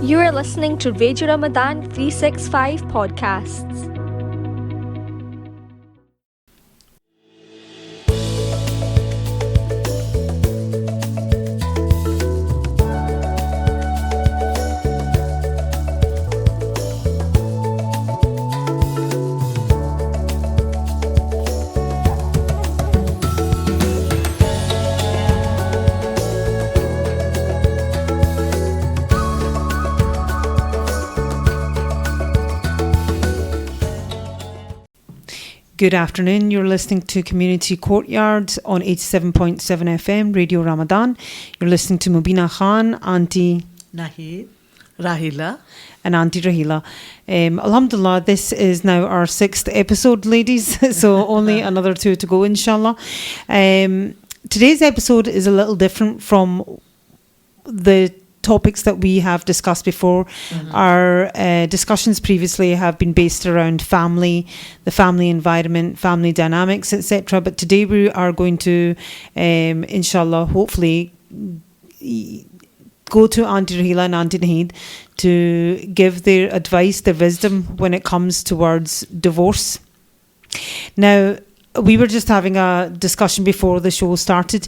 You are listening to Radio Ramadan 365 podcasts. Good afternoon. You're listening to Community Courtyard on 87.7 FM, Radio Ramadan. You're listening to Mubina Khan, Auntie Nahid, Rahila. and Auntie Rahila. Alhamdulillah, this is now our 6th episode, ladies. So only another 2 to go, inshallah. Today's episode is a little different from the topics that we have discussed before. Our discussions previously have been based around family, the family environment, family dynamics, etc. But today we are going to, inshallah, hopefully, go to Auntie Rahila and Auntie Nahid to give their advice, their wisdom when it comes towards divorce. Now, we were just having a discussion before the show started,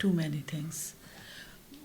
Too many things.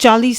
40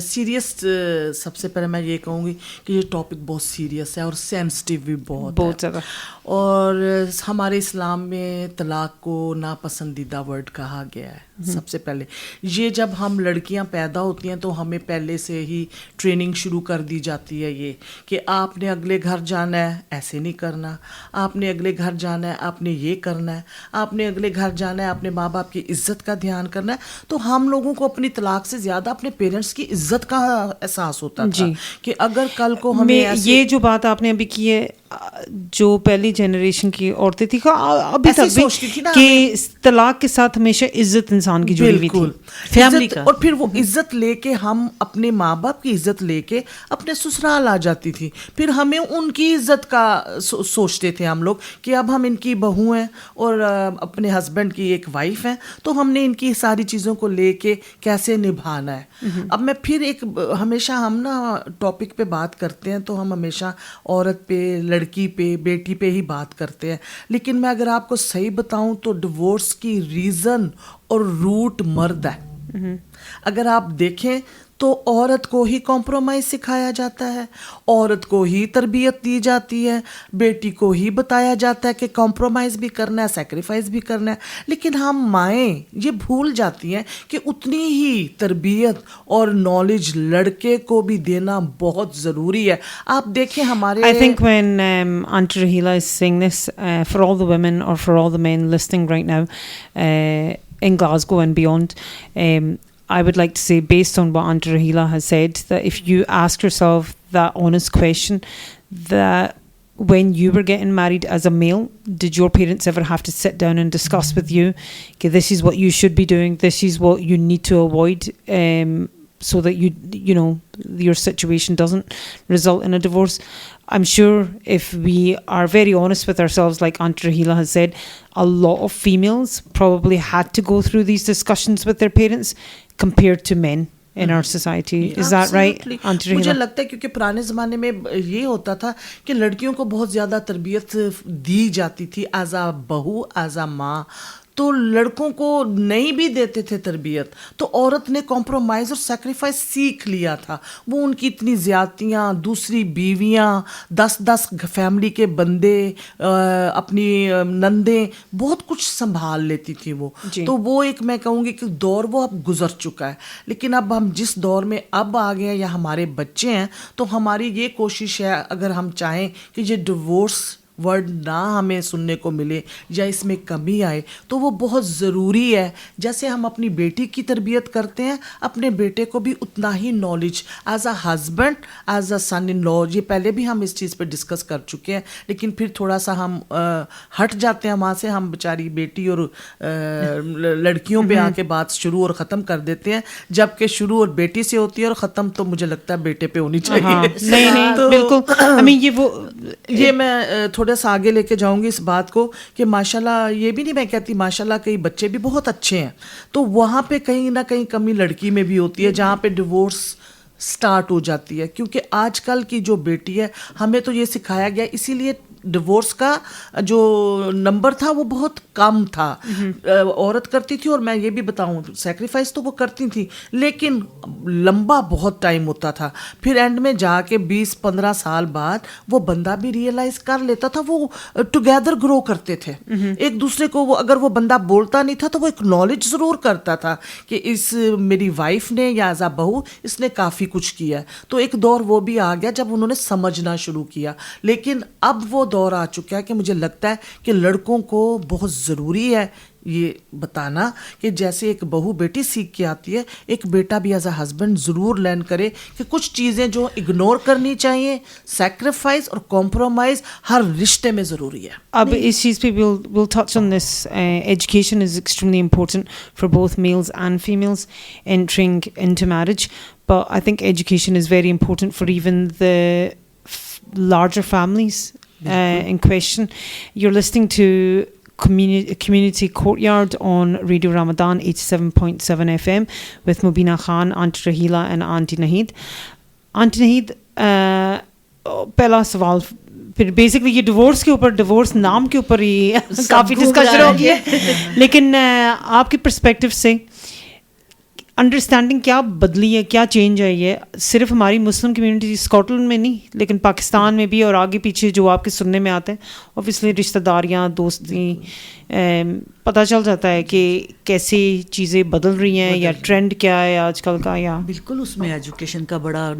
serious سب سے پہلے میں یہ کہوں گی کہ یہ topic بہت serious ہے اور سینسٹیو بھی بہت زیادہ. اور ہمارے اسلام میں طلاق کو ناپسندیدہ ورڈ کہا گیا ہے. سب سے پہلے یہ جب ہم لڑکیاں پیدا ہوتی ہیں تو ہمیں پہلے سے ہی ٹریننگ شروع کر دی جاتی ہے یہ کہ آپ نے اگلے گھر جانا ہے ایسے نہیں کرنا, آپ نے اگلے گھر جانا ہے آپ نے یہ کرنا ہے, آپ نے اگلے گھر جانا ہے اپنے ماں باپ کی عزت کا دھیان کرنا ہے. تو ہم لوگوں کو اپنی طلاق سے زیادہ اپنے پیرنٹس کی عزت کا احساس ہوتا تھا کہ اگر کل کو ہمیں یہ جو بات آپ نے ابھی کی ہے, جو پہلی جنریشن کی عورتیں تھی ابھی تک بھی کہ طلاق کے ساتھ ہمیشہ عزت انسان کی جڑی ہوئی تھی, فیملی کا, اور پھر وہ عزت لے کے ہم اپنے ماں باپ کی عزت لے کے اپنے سسرال آ جاتی تھی. پھر ہمیں ان کی عزت کا سوچتے تھے ہم لوگ کہ اب ہم ان کی بہو ہیں اور اپنے ہسبینڈ کی ایک وائف ہیں تو ہم نے ان کی ساری چیزوں کو لے کے کیسے نبھانا ہے. اب میں پھر ایک ہمیشہ ہم نا ٹاپک پہ بات کرتے ہیں تو ہم ہمیشہ عورت پہ, لڑکی پہ, بیٹی پہ ہی بات کرتے ہیں, لیکن میں اگر آپ کو صحیح بتاؤں تو ڈیورس کی ریزن اور روٹ مرد ہے. اگر آپ دیکھیں تو عورت کو ہی کمپرومائز سکھایا جاتا ہے, عورت کو ہی تربیت دی جاتی ہے, بیٹی کو ہی بتایا جاتا ہے کہ کمپرومائز بھی کرنا ہے, سیکریفائز بھی کرنا ہے. لیکن ہم مائیں یہ بھول جاتی ہیں کہ اتنی ہی تربیت اور نالج لڑکے کو بھی دینا بہت ضروری ہے. آپ دیکھیں ہمارے I think when Aunty Rahila is saying this, for all the women or for all the men listening right now in Glasgow and beyond, I would like to say, based on what Aunty Rahila has said, that if you ask yourself that honest question, that when you were getting married as a male, did your parents ever have to sit down and discuss with you, okay, this is what you should be doing, this is what you need to avoid, so that you know your situation doesn't result in a divorce? I'm sure if we are very honest with ourselves, like Aunty Rahila has said, a lot of females probably had to go through these discussions with their parents compared to men in our society. Is that right, Aunty Rahila? مجھے لگتا ہے کیونکہ پرانے زمانے میں یہ ہوتا تھا کہ لڑکیوں کو بہت زیادہ تربیت دی جاتی تھی ایز اے بہو, ایز اے ماں, تو لڑکوں کو نہیں بھی دیتے تھے تربیت. تو عورت نے کمپرومائز اور سیکریفائز سیکھ لیا تھا. وہ ان کی اتنی زیادتیاں, دوسری بیویاں, 10 فیملی کے بندے, اپنی نندیں, بہت کچھ سنبھال لیتی تھی وہ. تو وہ ایک میں کہوں گی کہ دور وہ اب گزر چکا ہے. لیکن اب ہم جس دور میں اب آ گئے ہیں یا ہمارے بچے ہیں, تو ہماری یہ کوشش ہے اگر ہم چاہیں کہ یہ ڈیورس ورڈ نہ ہمیں سننے کو ملے یا اس میں کمی آئے, تو وہ بہت ضروری ہے. جیسے ہم اپنی بیٹی کی تربیت کرتے ہیں, اپنے بیٹے کو بھی اتنا ہی knowledge as a husband, as a son in law. یہ پہلے بھی ہم اس چیز پہ ڈسکس کر چکے ہیں, لیکن پھر تھوڑا سا ہم ہٹ جاتے ہیں وہاں سے. ہم بیچاری بیٹی اور لڑکیوں پہ آ کے بات شروع اور ختم کر دیتے ہیں, جبکہ شروع اور بیٹی سے ہوتی ہے اور ختم تو مجھے لگتا ہے بیٹے پہ ہونی چاہیے. نہیں بالکل. یہ میں تھوڑا سا آگے لے کے جاؤں گی اس بات کو کہ ماشاءاللہ, یہ بھی نہیں میں کہتی, ماشاءاللہ کئی بچے بھی بہت اچھے ہیں, تو وہاں پہ کہیں نہ کہیں کمی لڑکی میں بھی ہوتی ہے جہاں پہ ڈیورس سٹارٹ ہو جاتی ہے. کیونکہ آج کل کی جو بیٹی ہے, ہمیں تو یہ سکھایا گیا, اسی لیے ڈیورس کا جو نمبر تھا وہ بہت کم تھا. عورت کرتی تھی, اور میں یہ بھی بتاؤں سیکریفائس تو وہ کرتی تھی, لیکن لمبا بہت ٹائم ہوتا تھا. پھر اینڈ میں جا کے 20-15 سال بعد وہ بندہ بھی ریئلائز کر لیتا تھا. وہ ٹوگیدر گرو کرتے تھے ایک دوسرے کو. وہ اگر وہ بندہ بولتا نہیں تھا تو وہ ایک نالج ضرور کرتا تھا کہ اس میری وائف نے یا ایز اے بہو اس نے کافی کچھ کیا ہے. تو ایک دور وہ بھی آ گیا جب انہوں نے سمجھنا شروع کیا. لیکن اب وہ دور آ چکا ہے کہ مجھے لگتا ہے کہ لڑکوں کو بہت ضروری ہے یہ بتانا کہ جیسے ایک بہو بیٹی سیکھ کے آتی ہے, ایک بیٹا بھی ایز اے ہسبینڈ ضرور لرن کرے کہ کچھ چیزیں جو اگنور کرنی چاہیے, سیکریفائز اور کمپرومائز ہر رشتے میں ضروری ہے. اب اس چیز پہ we'll touch on this. Education is extremely important for both males and females entering into marriage, but I think education is very important for even the larger families in question. You're listening to Community Courtyard on Radio Ramadan 87.7 FM with Mubina Khan, Aunty Rahila and Aunty Naheed. Aunty Naheed, پہلا سوال پھر basically یہ divorce کے اوپر, divorce نام کے اوپر ہی کافی discussion ہو گئی ہے, لیکن آپ کے پرسپیکٹو سے انڈرسٹینڈنگ کیا بدلی ہے, کیا چینج آئی ہے, صرف ہماری مسلم کمیونٹی اسکاٹ لینڈ میں نہیں لیکن پاکستان میں بھی, اور آگے پیچھے جو آپ کے سننے میں آتے ہیں اوبیسلی رشتہ داریاں, دوستی, پتہ چل جاتا ہے کہ کیسی چیزیں بدل رہی ہیں یا ٹرینڈ کیا ہے آج کل کا. یا بالکل اس میں ایجوکیشن کا بڑا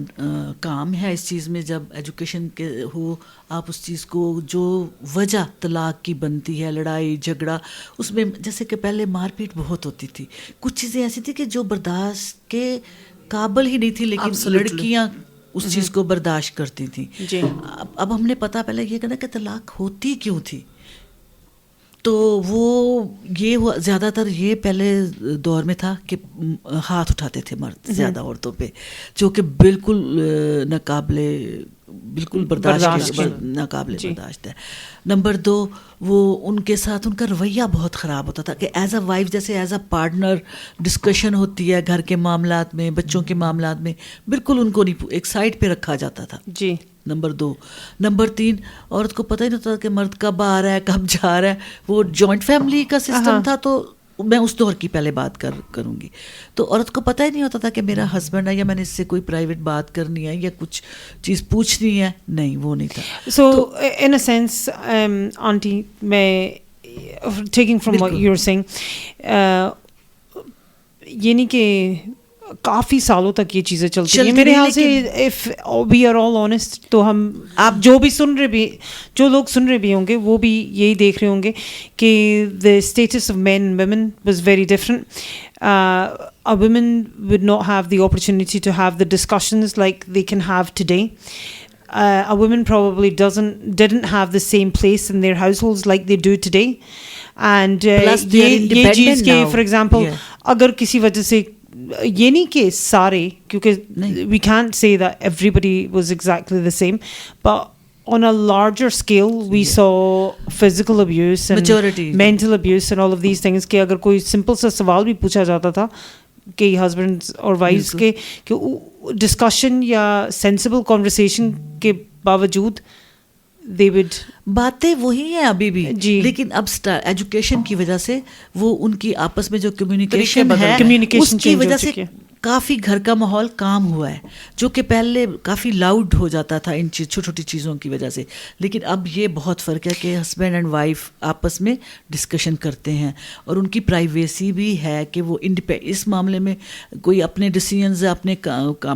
کام ہے اس چیز میں. جب ایجوکیشن کے ہو آپ اس چیز کو, جو وجہ طلاق کی بنتی ہے, لڑائی جھگڑا, اس میں جیسے کہ پہلے مار پیٹ بہت ہوتی تھی, کچھ چیزیں ایسی تھی کہ جو برداشت کے قابل ہی نہیں تھی, لیکن لڑکیاں اس چیز کو برداشت کرتی تھیں. جی اب ہم نے پتہ پہلے یہ کرنا کہ طلاق ہوتی کیوں تھی. تو وہ یہ زیادہ تر یہ پہلے دور میں تھا کہ ہاتھ اٹھاتے تھے مرد زیادہ عورتوں پہ, جو کہ بالکل ناقابل ناقابل برداشت ہے. نمبر 2, وہ ان کے ساتھ ان کا رویہ بہت خراب ہوتا تھا کہ ایز اے وائف, جیسے ایز اے پارٹنر ڈسکشن ہوتی ہے گھر کے معاملات میں, بچوں کے معاملات میں, بالکل ان کو نہیں, ایک سائڈ پہ رکھا جاتا تھا. جی نمبر 2. نمبر 3, عورت کو پتہ ہی نہیں ہوتا کہ مرد کب آ رہا ہے کب جا رہا ہے. وہ جوائنٹ فیملی کا سسٹم تھا, تو میں اس دور کی پہلے بات کروں گی. تو عورت کو پتہ ہی نہیں ہوتا تھا کہ میرا ہسبینڈ ہے یا میں نے اس سے کوئی پرائیویٹ بات کرنی ہے یا کچھ چیز پوچھنی ہے, نہیں وہ نہیں تھا. So in a sense aunty, میں taking from what you are seeing, یہ نہیں کہ کافی سالوں تک یہ چیزیں چلتی ہیں میرے خیال سے. If we are all honest, تو ہم آپ جو بھی سن رہے بھی, جو لوگ سن رہے بھی ہوں گے وہ بھی یہی دیکھ رہے ہوں گے کہ the status of men and women was very different. A women would not have the opportunity to have the discussions like they can have today. A woman probably didn't have the same place in their households like they do today. And یہ چیز کہ for example اگر کسی وجہ سے, یہ نہیں کہ سارے, کیونکہ we can't say that everybody was exactly the same, but on a larger scale we saw physical abuse and majority mental abuse and all of these things. کہ اگر کوئی simple سا سوال بھی پوچھا جاتا تھا کہ ہسبینڈ اور وائفس کے, کہ ڈسکشن یا سینسیبل کنورسیشن کے باوجود they would, باتیں وہی ہیں ابھی بھی, لیکن اب ایجوکیشن کی وجہ سے وہ ان کی آپس میں جو کمیونیکیشن ہے اس کی وجہ سے کافی گھر کا ماحول کام ہوا ہے, جو کہ پہلے کافی لاؤڈ ہو جاتا تھا ان چھوٹی چھوٹی چیزوں کی وجہ سے. لیکن اب یہ بہت فرق ہے کہ ہسبینڈ اینڈ وائف آپس میں ڈسکشن کرتے ہیں, اور ان کی پرائیویسی بھی ہے کہ وہ اس معاملے میں کوئی اپنے ڈیسیژنز, اپنے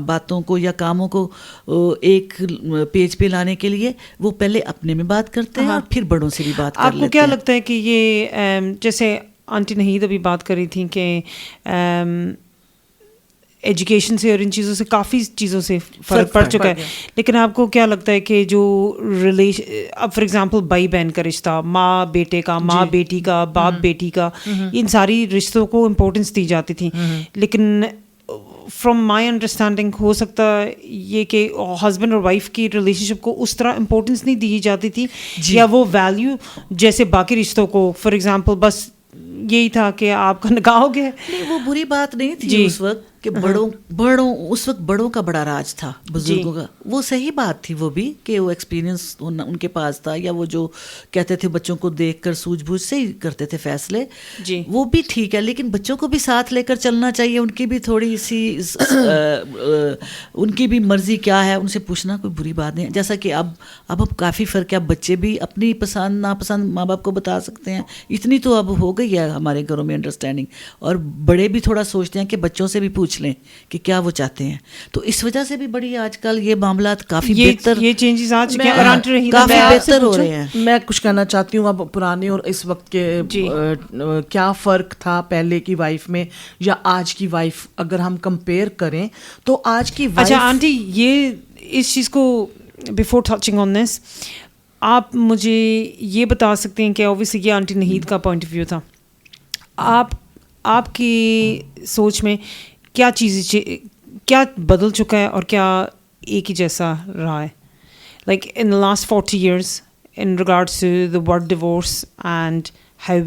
باتوں کو یا کاموں کو ایک پیج پہ لانے کے لیے وہ پہلے اپنے میں بات کرتے ہیں اور پھر بڑوں سے بھی بات کر لیتے ہیں. آپ کو کیا لگتا ہے کہ یہ, جیسے آنٹی نہید ابھی بات کر رہی تھیں کہ ایجوکیشن سے اور ان چیزوں سے کافی چیزوں سے فرق پڑ چکا ہے, لیکن آپ کو کیا لگتا ہے کہ جو اب فار ایگزامپل بھائی بہن کا رشتہ, ماں بیٹے کا, ماں بیٹی کا, باپ بیٹی کا, ان ساری رشتوں کو امپورٹنس دی جاتی تھی, لیکن فرام مائی انڈرسٹینڈنگ ہو سکتا یہ کہ ہسبینڈ اور وائف کی ریلیشن شپ کو اس طرح امپورٹنس نہیں دی جاتی تھی, یا وہ ویلیو جیسے باقی رشتوں کو, فار ایگزامپل بس یہی تھا کہ آپ کا نکاح ہو گیا. نہیں, وہ بری بات نہیں تھی اس وقت کہ بڑوں اس وقت بڑوں کا بڑا راج تھا, بزرگوں کا, وہ صحیح بات تھی وہ بھی کہ وہ ایکسپیرینس ان کے پاس تھا, یا وہ جو کہتے تھے بچوں کو دیکھ کر سوجھ بوجھ سے ہی کرتے تھے فیصلے, وہ بھی ٹھیک ہے, لیکن بچوں کو بھی ساتھ لے کر چلنا چاہیے, ان کی بھی تھوڑی سی ان کی بھی مرضی کیا ہے ان سے پوچھنا کوئی بری بات نہیں. جیسا کہ اب کافی فرق ہے, اب بچے بھی اپنی پسند ناپسند ماں باپ کو بتا سکتے ہیں, اتنی تو اب ہو گئی ہے ہمارے گھروں میں انڈرسٹینڈنگ, اور بڑے بھی تھوڑا سوچتے ہیں کہ بچوں سے بھی پوچھ لیں کہ کیا وہ چاہتے ہیں. تو اس وجہ سے بھی بڑی آج کل یہ معاملات کافی بہتر, یہ چینجز آ چکے ہیں, کافی بہتر ہو رہے ہیں. میں کچھ کہنا چاہتی ہوں اب پرانے اور اس وقت کے کیا فرق تھا پہلے کی وائف میں یا آج کی وائف, اگر ہم کمپیئر کریں تو آج کی وائف. اچھا آنٹی, یہ اس چیز کو بفور ٹچنگ آن دس آپ مجھے یہ بتا سکتے ہیں کہ اوبویسلی یہ آنٹی نہید کا پوائنٹ آف ویو تھا, آپ کی سوچ میں کیا چیزیں, کیا بدل چکا ہے اور کیا ایک ہی جیسا رہا ہے, like in the last 40 years in regards to the word divorce and how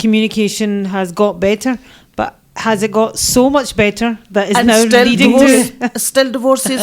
communication has got better, but has it got so much better that is now leading to still divorces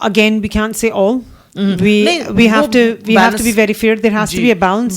again we can't say all, we have to be very fair, there has to be a balance.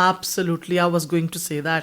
Absolutely, I was going to say that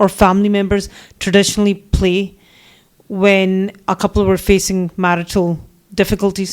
or family members traditionally play when a couple were facing marital difficulties?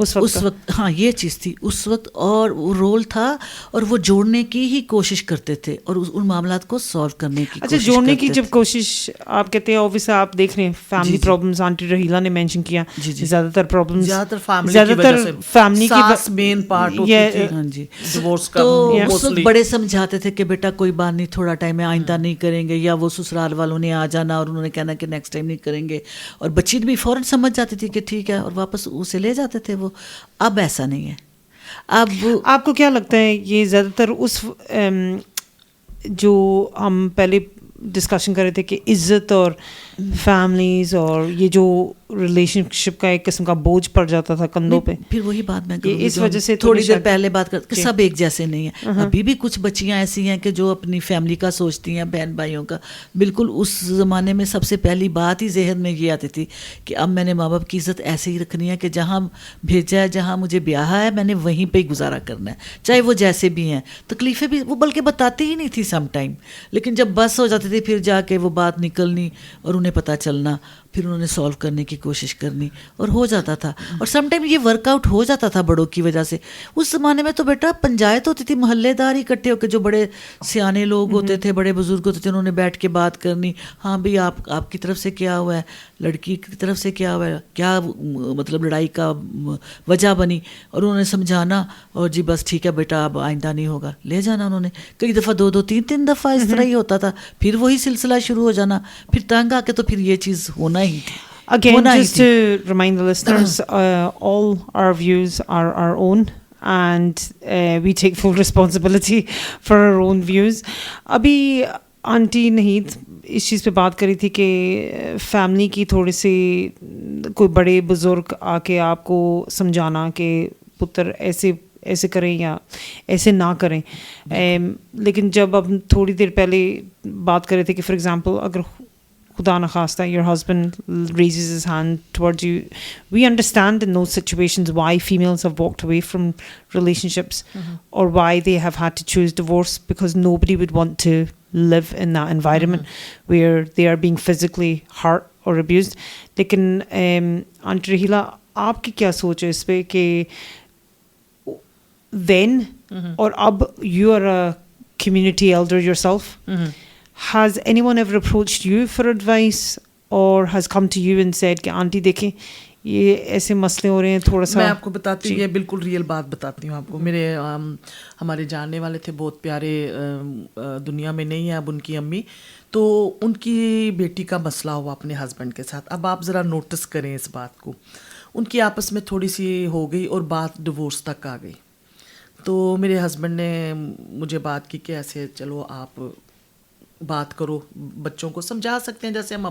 اس وقت ہاں یہ چیز تھی اس وقت, اور وہ role تھا, اور وہ جوڑنے کی ہی کوشش کرتے تھے اور ان معاملات کو سالو کرنے کی اچھا جوڑنے کی جب کوشش آپ کہتے ہیں, اوبیسلی آپ دیکھ رہے ہیں فیملی پرابلمز, آنٹی رحیلہ نے مینشن کیا زیادہ تر پرابلمز زیادہ تر فیملی کی مین پارٹ ہوتی تھی. ہاں جی, ڈیورس کا تو اس وقت بڑے سمجھاتے تھے کہ بیٹا کوئی بات نہیں, تھوڑا ٹائم ہے, آئندہ نہیں کریں گے, یا وہ سسرال والوں نے آ جانا اور انہوں نے کہنا کہ نیکسٹ ٹائم نہیں کریں گے, اور بچی بھی فوراً سمجھ جاتی تھی کہ ٹھیک ہے, اور واپس اسے لے جاتے تھے وہ. اب ایسا نہیں ہے. اب آپ کو کیا لگتا ہے یہ زیادہ تر اس جو ہم پہلے ڈسکشن کر رہے تھے کہ عزت اور فیملیز اور یہ جو ریلیشن شپ کا ایک قسم کا بوجھ پڑ جاتا تھا کندھوں پہ, پھر وہی بات میں اس وجہ سے تھوڑی دیر پہلے بات کر کہ سب ایک جیسے نہیں ہیں. ابھی بھی کچھ بچیاں ایسی ہیں کہ جو اپنی فیملی کا سوچتی ہیں, بہن بھائیوں کا. بالکل اس زمانے میں سب سے پہلی بات ہی ذہن میں یہ آتی تھی کہ اب میں نے ماں باپ کی عزت ایسے ہی رکھنی ہے کہ جہاں بھیجا ہے, جہاں مجھے بیاہ ہے, میں نے وہیں پہ ہی گزارا کرنا ہے, چاہے وہ جیسے بھی ہیں. تکلیفیں بھی وہ بلکہ بتاتی ہی نہیں تھی سم ٹائم, لیکن جب بس ہو جاتی تھی پھر جا کے وہ بات نکلنی اور انہیں پتہ چلنا, پھر انہوں نے سالو کرنے کی کوشش کرنی اور ہو جاتا تھا. اور سم ٹائم یہ ورک آؤٹ ہو جاتا تھا بڑوں کی وجہ سے. اس زمانے میں تو بیٹا پنچایت ہوتی تھی, محلے دار اکٹھے ہو کے, جو بڑے سیانے لوگ ہوتے تھے, بڑے بزرگ ہوتے تھے, انہوں نے بیٹھ کے بات کرنی. ہاں بھئی آپ کی طرف سے کیا ہوا ہے, لڑکی کی طرف سے کیا ہوا ہے, کیا مطلب لڑائی کا وجہ بنی, اور انہوں نے سمجھانا, اور جی بس ٹھیک ہے بیٹا اب آئندہ نہیں ہوگا, لے جانا. انہوں نے کئی دفعہ 2 3 دفعہ اس طرح ہی ہوتا تھا. پھر وہی سلسلہ شروع ہو جانا, پھر تنگ آ کے تو پھر یہ چیز ہونا ہی تھی. Again, just to remind the listeners, all our views are our own, and we take full responsibility for our own views. ابھی آنٹی نہید اس چیز پہ بات کری تھی کہ فیملی کی تھوڑی سی کوئی بڑے بزرگ آ کے آپ کو سمجھانا کہ پتر ایسے کریں یا ایسے نہ کریں. لیکن جب اب تھوڑی دیر پہلے بات کر رہے تھے کہ فار ایگزامپل اگر خدا نخواستہ your husband raises his hand towards you, we understand in those situations why females have walked away from relationships or why they have had to choose divorce, because nobody would want to live in that environment where they are being physically hurt or abused. لیکن aunty رحیلہ آپ کی کیا سوچ ہے اس پہ کہ then اور اب you are a community elder yourself, has anyone ever approached you for advice or has come to you and said کہ آنٹی دیکھیں یہ ایسے مسئلے ہو رہے ہیں تھوڑا سا. میں آپ کو بتاتی ہوں, یہ بالکل ریئل بات بتاتی ہوں آپ کو. میرے ہمارے جاننے والے تھے بہت پیارے, دنیا میں نہیں ہے اب ان کی امی, تو ان کی بیٹی کا مسئلہ ہوا اپنے ہسبینڈ کے ساتھ. اب آپ ذرا نوٹس کریں اس بات کو, ان کی آپس میں تھوڑی سی ہو گئی اور بات ڈیورس تک آ گئی. تو میرے ہسبینڈ نے مجھے بات کی کہ ایسے چلو آپ بات کرو, بچوں کو سمجھا سکتے ہیں جیسے ہم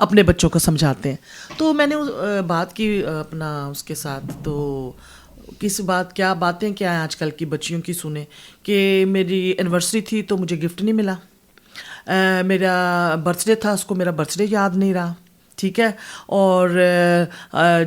اپنے بچوں کو سمجھاتے ہیں. تو میں نے بات کی اپنا اس کے ساتھ, تو کس بات کیا باتیں کیا ہیں آج کل کی بچیوں کی سنیں کہ میری اینیورسری تھی تو مجھے گفٹ نہیں ملا, میرا برتھ ڈے تھا اس کو میرا برتھ ڈے یاد نہیں رہا, ٹھیک ہے, اور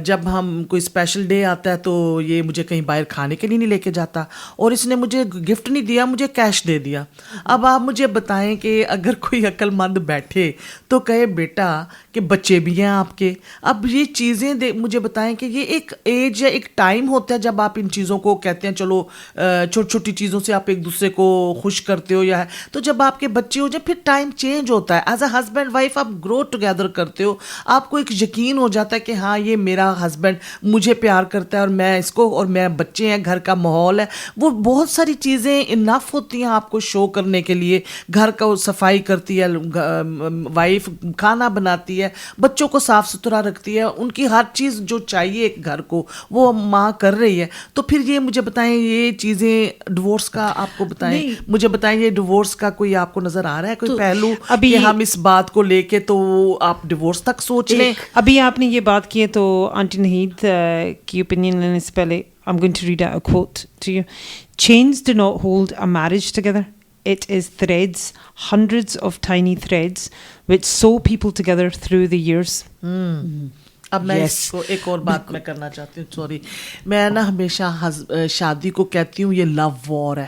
جب ہم کوئی اسپیشل ڈے آتا ہے تو یہ مجھے کہیں باہر کھانے کے لیے نہیں لے کے جاتا, اور اس نے مجھے گفٹ نہیں دیا, مجھے کیش دے دیا. اب آپ مجھے بتائیں کہ اگر کوئی عقل مند بیٹھے تو کہے بیٹا کہ بچے بھی ہیں آپ کے. اب یہ چیزیں مجھے بتائیں کہ یہ ایک ایج یا ایک ٹائم ہوتا ہے جب آپ ان چیزوں کو کہتے ہیں چلو چھوٹی چھوٹی چیزوں سے آپ ایک دوسرے کو خوش کرتے ہو, یا ہے تو جب آپ کے بچے ہو جائیں پھر ٹائم چینج ہوتا ہے. ایز اے ہسبینڈ وائف آپ گرو ٹوگیدر کرتے ہو, آپ کو ایک یقین ہو جاتا ہے کہ ہاں یہ میرا ہسبینڈ مجھے پیار کرتا ہے اور میں اس کو, اور میرے بچے ہیں, گھر کا ماحول ہے, وہ بہت ساری چیزیں انف ہوتی ہیں آپ کو شو کرنے کے لیے. گھر کا صفائی کرتی ہے وائف, کھانا بناتی ہے, بچوں کو صاف ستھرا رکھتی ہے, ان کی ہر چیز جو چاہیے ایک گھر کو وہ ماں کر رہی ہے. تو پھر یہ مجھے بتائیں یہ چیزیں ڈیورس کا آپ کو بتائیں, مجھے بتائیں یہ ڈیورس کا کوئی آپ کو نظر آ رہا ہے کوئی پہلو کہ ہم اس بات کو لے کے تو آپ ڈیورس تک سوچ لیں. ابھی آپ نے یہ بات کی ہے تو آنٹی نہید کی اوپینین لینے سے پہلے I'm going to read out a quote to you. Chains do not hold a marriage together. It is threads, hundreds of tiny threads, which sew people together through the years. اب میں اس کو ایک اور بات میں کرنا چاہتی ہوں, سوری, میں نا ہمیشہ شادی کو کہتی ہوں یہ لو وار ہے.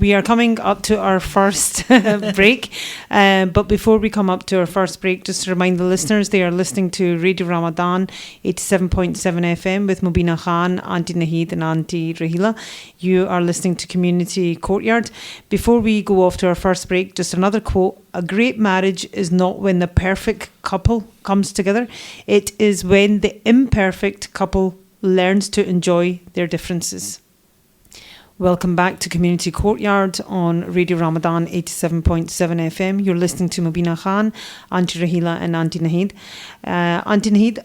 we are coming up to our first break, but before we come up to our first break, just to remind the listeners, they are listening to Radio Ramadan 87.7 FM with Mubina Khan, Auntie Naheed and Auntie Rahila. You are listening to Community Courtyard. Before we go off to our first break, just another quote: a great marriage is not when the perfect couple comes together, it is when the imperfect couple learns to enjoy their differences. Welcome back to Community Courtyard on Radio Ramadan 87.7 FM. You're listening to Mubina Khan, Auntie Rahila and Auntie Naheed. Auntie Naheed,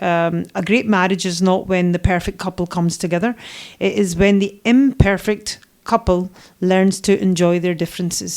a great marriage is not when the perfect couple comes together, it is when the imperfect couple learns to enjoy their differences.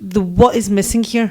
what is missing here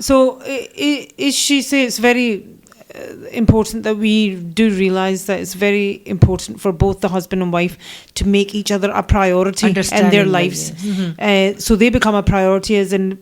So she says it's very important that we do realize that it's very important for both the husband and wife to make each other a priority in their lives. So they become a priority as in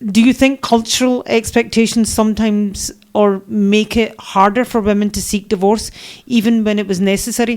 do you think cultural expectations sometimes or make it harder for women to seek divorce even when it was necessary?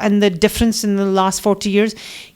and the difference in the last 40 years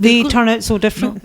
they turn out so different।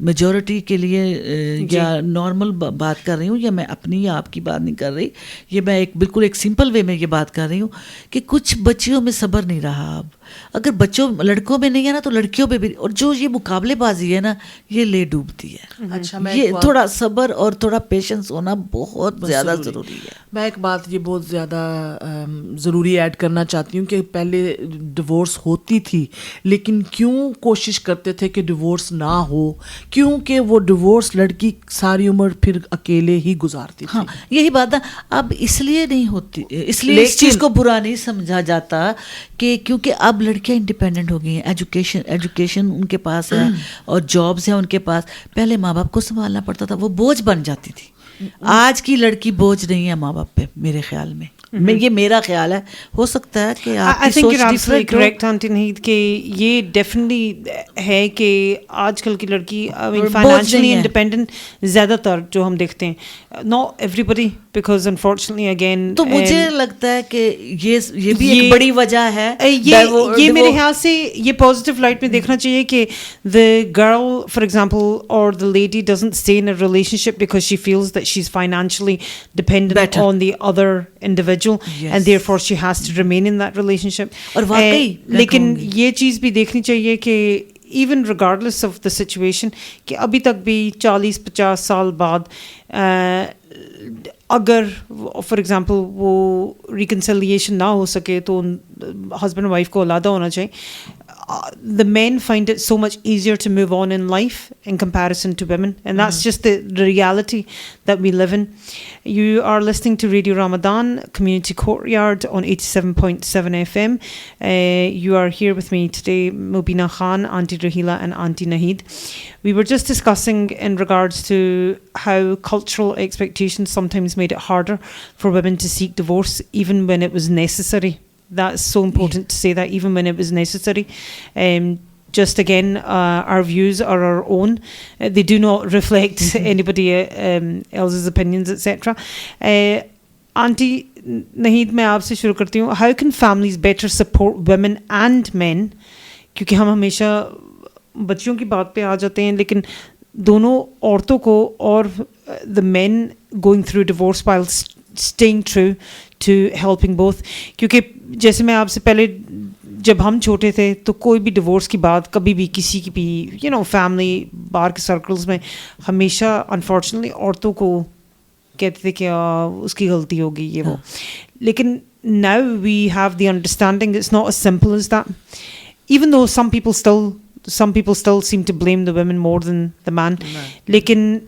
Majority کے لیے یا normal بات کر رہی ہوں، یا میں اپنی یا آپ کی بات نہیں کر رہی، یہ میں بالکل ایک سمپل وے میں یہ بات کر رہی ہوں کہ کچھ بچیوں میں صبر نہیں رہا اب. اگر لڑکوں میں نہیں ہے نا تو لڑکیوں پہ بھی، اور جو یہ مقابلے بازی ہے نا یہ لے ڈوبتی ہے. اچھا، یہ تھوڑا صبر اور تھوڑا پیشنس ہونا بہت زیادہ ضروری ہے. میں ایک بات یہ بہت زیادہ ضروری ایڈ کرنا چاہتی ہوں کہ پہلے ڈیورس ہوتی تھی لیکن کیوں کوشش کرتے تھے کہ ڈیورس نہ ہو، کیونکہ وہ ڈیورس لڑکی ساری عمر پھر اکیلے ہی گزارتی تھی. ہاں یہی بات ہے. اب اس لیے نہیں ہوتی، اس لیے اس چیز کو برا نہیں سمجھا جاتا کہ کیونکہ اب لڑکیاں انڈیپینڈنٹ ہو گئی ہیں، ایجوکیشن ان کے پاس ہے اور جابس ہیں ان کے پاس. پہلے ماں باپ کو سنبھالنا پڑتا تھا، وہ بوجھ بن جاتی تھی. آج کی لڑکی بوجھ نہیں ہے ماں باپ پہ میرے خیال میں. یہ میرا خیال ہے، ہو سکتا ہے کہ آپ کی سوچ ڈفرینٹ ہو. کریکٹ آنٹی نہید کہ یہ ڈیفینیٹلی ہے کہ آج کل کی لڑکی فائنینشلی انڈیپینڈنٹ زیادہ تر جو ہم دیکھتے ہیں، not every body, because unfortunately again تو مجھے لگتا ہے کہ یہ بھی ایک بڑی وجہ ہے. یہ میرے خیال سے یہ پازیٹیو لائٹ میں دیکھنا چاہیے کہ the girl for example or the lady doesn't stay in a relationship because she feels that she's financially dependent on the other individual. Yes. And therefore she has to remain in that relationship. اور واقعی لیکن یہ چیز بھی دیکھنی چاہیے کہ even regardless of the situation کہ ابھی تک بھی 40-50 سال بعد اگر فار ایگزامپل وہ ریکنسیلیشن نہ ہو سکے تو ہسبینڈ وائف کو علیحدہ ہونا چاہیے. The men find it so much easier to move on in life in comparison to women, and that's just the reality that we live in. You are listening to Radio Ramadan Community Courtyard on 87.7 FM. You are here with me today, Mubina Khan, Auntie Rahila and Auntie Nahid. We were just discussing in regards to how cultural expectations sometimes made it harder for women to seek divorce even when it was necessary. That's so important to say that, even when it was necessary. Just again, our views are our own. They do not reflect anybody else's opinions, etc. Auntie Nahid, میں آپ سے شروع کرتی ہوں. How can families better support women and men? کیونکہ ہم ہمیشہ بچیوں کی بات پہ آ جاتے ہیں، لیکن دونوں عورتوں کو اور the men going through divorce while staying true to helping both. کیونکہ جیسے میں آپ سے پہلے جب ہم چھوٹے تھے تو کوئی بھی ڈیورس کی بات کبھی بھی کسی کی بھی فیملی باہر کے سرکلز میں ہمیشہ انفارچونیٹلی عورتوں کو کہتے تھے کہ اس کی غلطی ہوگی یہ وہ. لیکن now we have the understanding it's not as simple as that, even though some people still seem to blame the women more than the man. لیکن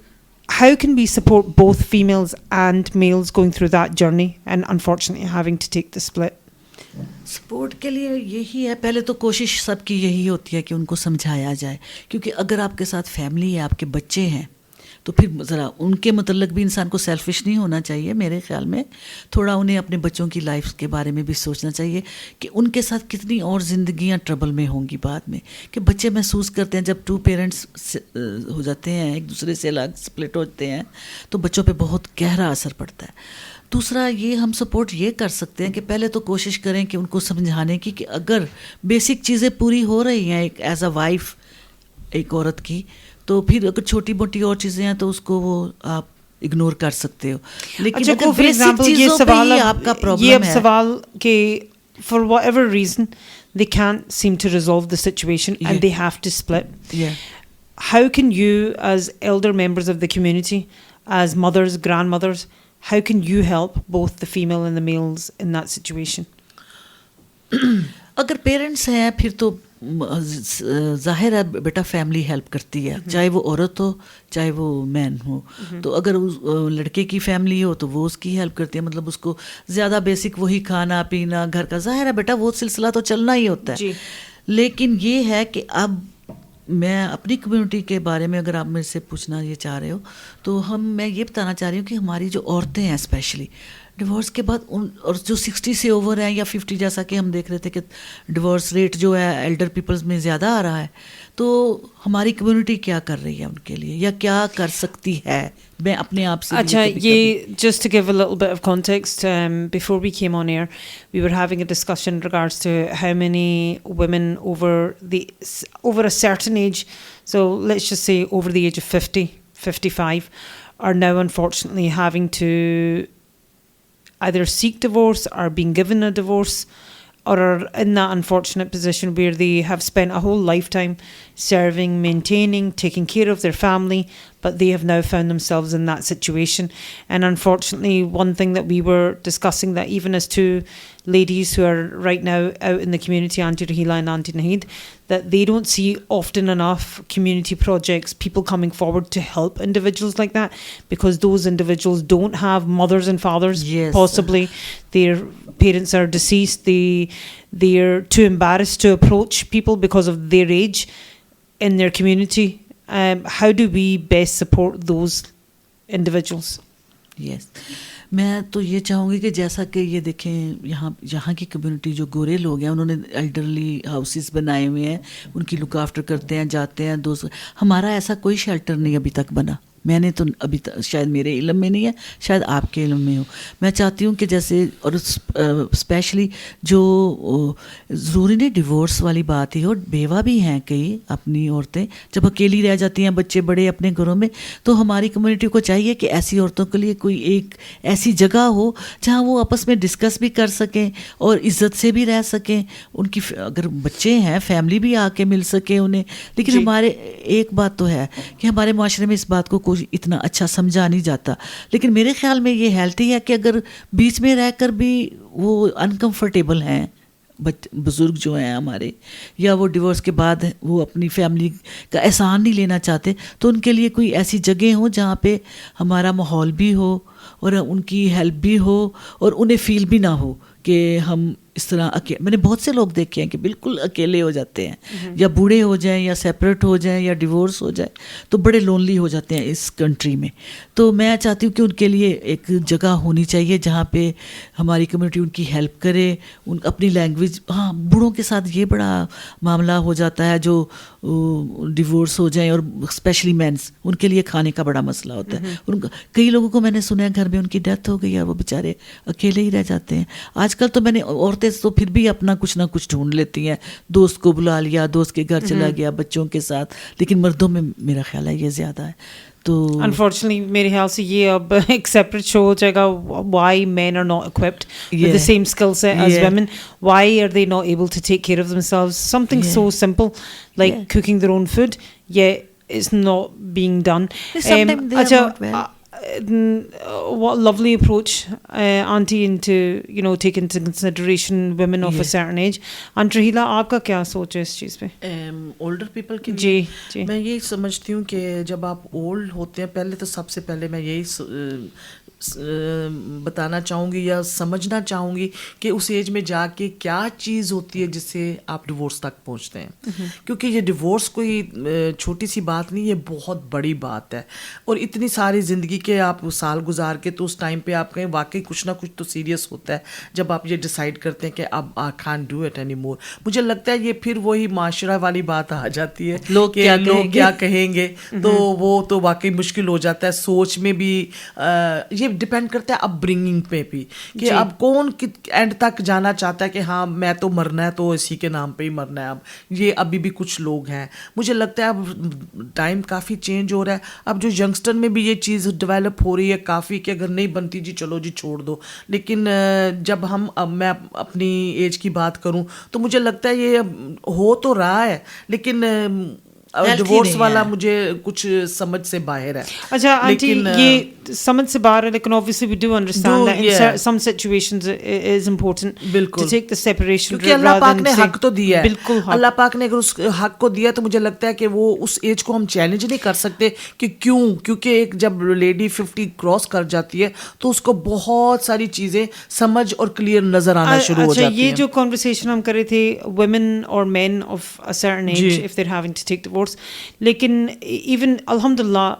how can we support both females and males going through that journey and unfortunately having to take the split? Support کے لیے یہی ہے، پہلے تو کوشش سب کی یہی ہوتی ہے کہ ان کو سمجھایا جائے، کیونکہ اگر آپ کے ساتھ فیملی ہے، آپ کے بچے ہیں، تو پھر ذرا ان کے متعلق بھی انسان کو سیلفش نہیں ہونا چاہیے. میرے خیال میں تھوڑا انہیں اپنے بچوں کی لائف کے بارے میں بھی سوچنا چاہیے کہ ان کے ساتھ کتنی اور زندگیاں ٹربل میں ہوں گی بعد میں. کہ بچے محسوس کرتے ہیں جب 2 پیرنٹس ہو جاتے ہیں، ایک دوسرے سے الگ سپلٹ ہوتے ہیں، تو بچوں پہ بہت گہرا اثر پڑتا ہے. دوسرا یہ ہم سپورٹ یہ کر سکتے ہیں کہ پہلے تو کوشش کریں کہ ان کو سمجھانے کی کہ اگر بیسک چیزیں پوری ہو رہی ہیں ایک ایز اے وائف ایک عورت کی، تو پھر اگر چھوٹی موٹی اور چیزیں ہیں تو اس کو وہ آپ اگنور کر سکتے ہو. لیکن اگر بیسک چیزوں پہ ہی آپ کا پرابلم ہے، یہ اب سوال کہ for whatever reason they can't seem to resolve the situation and they have to split. How can you as elder members of the community, as mothers, grandmothers, how can you help both the female and the males in that situation? اگر parents ہیں پھر تو ظاہر ہے بیٹا family help کرتی ہے، چاہے وہ عورت ہو چاہے وہ مین ہو. تو اگر لڑکے کی فیملی ہو تو وہ اس کی ہیلپ کرتی ہے، مطلب اس کو زیادہ بیسک وہی کھانا پینا گھر کا، ظاہر ہے بیٹا وہ سلسلہ تو چلنا ہی ہوتا ہے. لیکن یہ ہے کہ اب میں اپنی کمیونٹی کے بارے میں اگر آپ میرے سے پوچھنا یہ چاہ رہے ہو تو میں یہ بتانا چاہ رہی ہوں کہ ہماری جو عورتیں ہیں اسپیشلی ڈیورس کے بعد اور جو 60 سے اوور ہیں یا 50، جیسا کہ ہم دیکھ رہے تھے کہ ڈیورس ریٹ جو ہے ایلڈر پیپلز میں زیادہ آ رہا ہے، تو ہماری کمیونٹی کیا کر رہی ہے ان کے لیے یا کیا کر سکتی ہے. میں اپنے آپ سے اچھا یہ just to give a little bit of context, before we came on air we were having a discussion in regards to how many women over a certain age, so let's just say over the age of 50, 55, are now unfortunately having to either seek divorce or being given a divorce, or are in that unfortunate position where they have spent a whole lifetime serving, maintaining, taking care of their family, but they have now found themselves in that situation. And unfortunately, one thing that we were discussing, that even as two ladies who are right now out in the community, Auntie Rahila and Auntie Naheed, that they don't see often enough community projects, people coming forward to help individuals like that, because those individuals don't have mothers and fathers. Yes. Possibly their parents are deceased, they're too embarrassed to approach people because of their age in their community. How do we best support those individuals? Yes. میں تو یہ چاہوں گی کہ جیسا کہ یہ دیکھیں یہاں کی کمیونٹی جو گورے لوگ ہیں انہوں نے ایلڈرلی ہاؤسز بنائے ہوئے ہیں, ان کی لک آفٹر کرتے ہیں, جاتے ہیں دوست. ہمارا ایسا کوئی شیلٹر نہیں ابھی تک بنا. میں نے تو ابھی شاید میرے علم میں نہیں ہے, شاید آپ کے علم میں ہو. میں چاہتی ہوں کہ جیسے, اور اسپیشلی جو ضروری نہیں ڈیورس والی بات ہی ہو, بیوہ بھی ہیں کئی اپنی عورتیں جب اکیلی رہ جاتی ہیں, بچے بڑے اپنے گھروں میں, تو ہماری کمیونٹی کو چاہیے کہ ایسی عورتوں کے لیے کوئی ایک ایسی جگہ ہو جہاں وہ آپس میں ڈسکس بھی کر سکیں اور عزت سے بھی رہ سکیں. ان کی اگر بچے ہیں فیملی بھی آ کے مل سکے انہیں. لیکن ہمارے ایک بات تو ہے کہ ہمارے معاشرے میں اس بات کو اتنا اچھا سمجھا نہیں جاتا. لیکن میرے خیال میں یہ ہیلتھی ہے کہ اگر بیچ میں رہ کر بھی وہ انکمفرٹیبل ہیں بزرگ جو ہیں ہمارے, یا وہ ڈیورس کے بعد وہ اپنی فیملی کا احسان نہیں لینا چاہتے, تو ان کے لیے کوئی ایسی جگہ ہو جہاں پہ ہمارا ماحول بھی ہو اور ان کی ہیلپ بھی ہو اور انہیں فیل بھی نہ ہو کہ ہم اس طرح میں نے بہت سے لوگ دیکھے ہیں کہ بالکل اکیلے ہو جاتے ہیں, یا بوڑھے ہو جائیں یا سیپریٹ ہو جائیں یا ڈیورس ہو جائے تو بڑے لونلی ہو جاتے ہیں اس کنٹری میں. تو میں چاہتی ہوں کہ ان کے لیے ایک جگہ ہونی چاہیے جہاں پہ ہماری کمیونٹی ان کی ہیلپ کرے, ان اپنی لینگویج. ہاں بوڑھوں کے ساتھ یہ بڑا معاملہ ہو جاتا ہے جو ڈیورس ہو جائیں, اور اسپیشلی مینس, ان کے لیے کھانے کا بڑا مسئلہ ہوتا ہے. کئی لوگوں کو میں نے سنا ہے گھر میں ان کی ڈیتھ ہو گئی اور وہ بیچارے اکیلے ہی رہ جاتے ہیں. آج کل تو میں نے عورتیں تو پھر بھی اپنا کچھ نہ کچھ ڈھونڈ لیتی ہیں, دوست کو بلا لیا, دوست کے گھر چلا گیا بچوں کے ساتھ, لیکن مردوں میں میرا خیال ہے یہ زیادہ ہے. تو انفارچونیٹلی میرے خیال سے یہ اب ایک سیپریٹ شو ہو جائے گا, why men are not equipped with the same skill set as women, why are they not able to take care of themselves, something so simple like cooking their own food, yet it's not being done. Sometimes they are not well. What a lovely approach, Auntie, into take into consideration women of a certain age. Aunt Rahila, آپ کا کیا سوچ ہے اس چیز پہ؟ Older people کے جی میں یہی سمجھتی ہوں کہ جب آپ اولڈ ہوتے ہیں, پہلے تو سب سے پہلے میں یہی بتانا چاہوں گی یا سمجھنا چاہوں گی کہ اس ایج میں جا کے کیا چیز ہوتی ہے جس سے آپ ڈیورس تک پہنچتے ہیں. کیونکہ یہ ڈیورس کوئی چھوٹی سی بات نہیں, یہ بہت بڑی بات ہے. اور اتنی ساری زندگی کے آپ سال گزار کے تو اس ٹائم پہ آپ کہیں واقعی کچھ نہ کچھ تو سیریس ہوتا ہے جب آپ یہ ڈیسائیڈ کرتے ہیں کہ اب I can't do it any more. مجھے لگتا ہے یہ پھر وہی معاشرہ والی بات آ جاتی ہے, لوگ کیا کہیں گے, تو وہ تو واقعی مشکل ہو جاتا ہے. سوچ میں بھی یہ ڈپینڈ کرتا ہے اپ برنگنگ پہ بھی کہ اب کون اینڈ تک جانا چاہتا ہے کہ ہاں میں تو مرنا ہے تو اسی کے نام پہ ہی مرنا ہے. اب یہ ابھی بھی کچھ لوگ ہیں, مجھے لگتا ہے اب ٹائم کافی چینج ہو رہا ہے. اب جو ینگسٹر میں بھی یہ چیز ڈیولپ ہو رہی ہے کافی کہ اگر نہیں بنتی جی چلو جی چھوڑ دو. لیکن جب میں اپنی ایج کی بات کروں تو مجھے لگتا ہے یہ ہو تو رہا ہے, لیکن ڈیورس والا مجھے کچھ سمجھ سے باہر ہے. اچھا آنٹی, یہ سمجھ سے باہر ہے, لیکن obviously we do understand that in some situations it is important to take the separation. کیونکہ اللہ پاک نے حق تو دیا ہے, اللہ پاک نے اگر اس حق کو دیا تو مجھے لگتا ہے کہ وہ اس ایج کو ہم چیلنج نہیں کر سکتے کہ کیوں, کیونکہ ایک جب لیڈی 50 کراس کر جاتی ہے تو اس کو بہت ساری چیزیں سمجھ اور کلیئر نظر آنا شروع ہو جاتی ہیں. یہ جو conversation ہم کر رہے تھے women or men of a certain age if they're having to take divorce, لیکن even الحمدللہ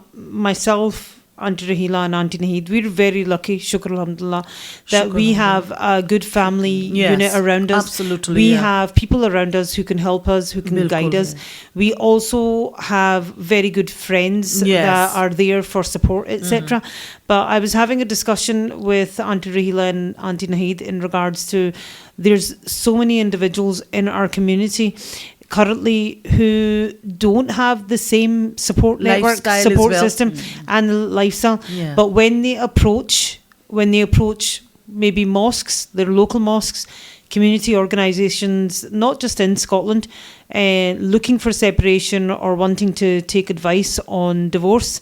myself Auntie Rahila and Auntie Naheed, we're very lucky, shukr alhamdulillah, that we have a good family unit around us. Absolutely, we have people around us who can help us, who can guide us. We also have very good friends that are there for support, etc. But I was having a discussion with Auntie Rahila and Auntie Naheed in regards to, there's so many individuals in our community currently who don't have the same support network, support system and lifestyle. But when they approach maybe mosques, their local mosques, community organisations, not just in Scotland, looking for separation or wanting to take advice on divorce,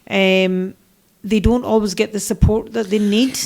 they don't always get the support that they need.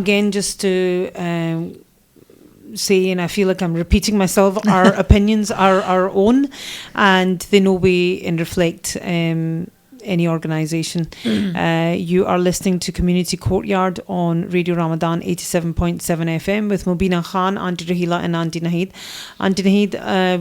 Again, just to say, and I feel like I'm repeating myself, our opinions are our own and they no way reflect any organisation. You are listening to Community Courtyard on Radio Ramadan 87.7 FM with Mubina Khan, Auntie Rahila and Auntie Naheed. Auntie Naheed,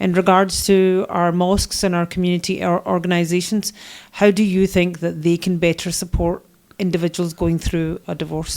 In regards to our mosques and our community organisations, how do you think that they can better support individuals going through a divorce?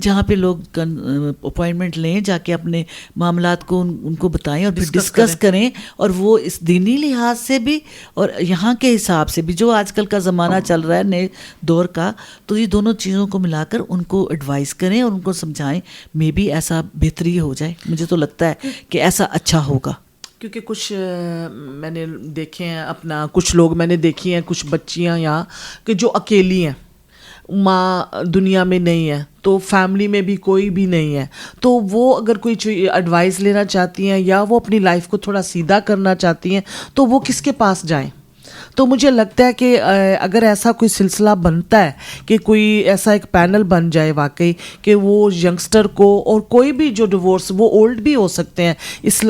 جہاں پہ لوگ appointment لیں، جا کے اپنے معاملات کو ان کو بتائیں اور پھر ڈسکس کریں، اور وہ اس دینی لحاظ سے بھی اور یہاں کے حساب سے بھی جو آج کل کا زمانہ چل رہا ہے نئے دور کا، تو یہ دونوں چیزوں کو ملا کر ان کو ایڈوائز کریں اور ان کو سمجھائیں، مے بی ایسا بہتری ہو جائے. مجھے تو لگتا ہے کہ ایسا اچھا ہوگا. کیونکہ کچھ میں نے دیکھے ہیں اپنا، کچھ لوگ میں نے دیکھی ہیں، کچھ بچیاں یہاں کہ جو اکیلی ہیں، ماں دنیا میں نہیں ہے، تو فیملی میں بھی کوئی بھی نہیں ہے، تو وہ اگر کوئی ایڈوائس لینا چاہتی ہیں یا وہ اپنی لائف کو تھوڑا سیدھا کرنا چاہتی ہیں تو وہ کس کے پاس جائیں؟ تو مجھے لگتا ہے کہ اگر ایسا کوئی سلسلہ بنتا ہے کہ کوئی ایسا ایک پینل بن جائے واقعی کہ وہ ینگسٹر کو، اور کوئی بھی جو ڈیورس، وہ اولڈ بھی ہو سکتے ہیں،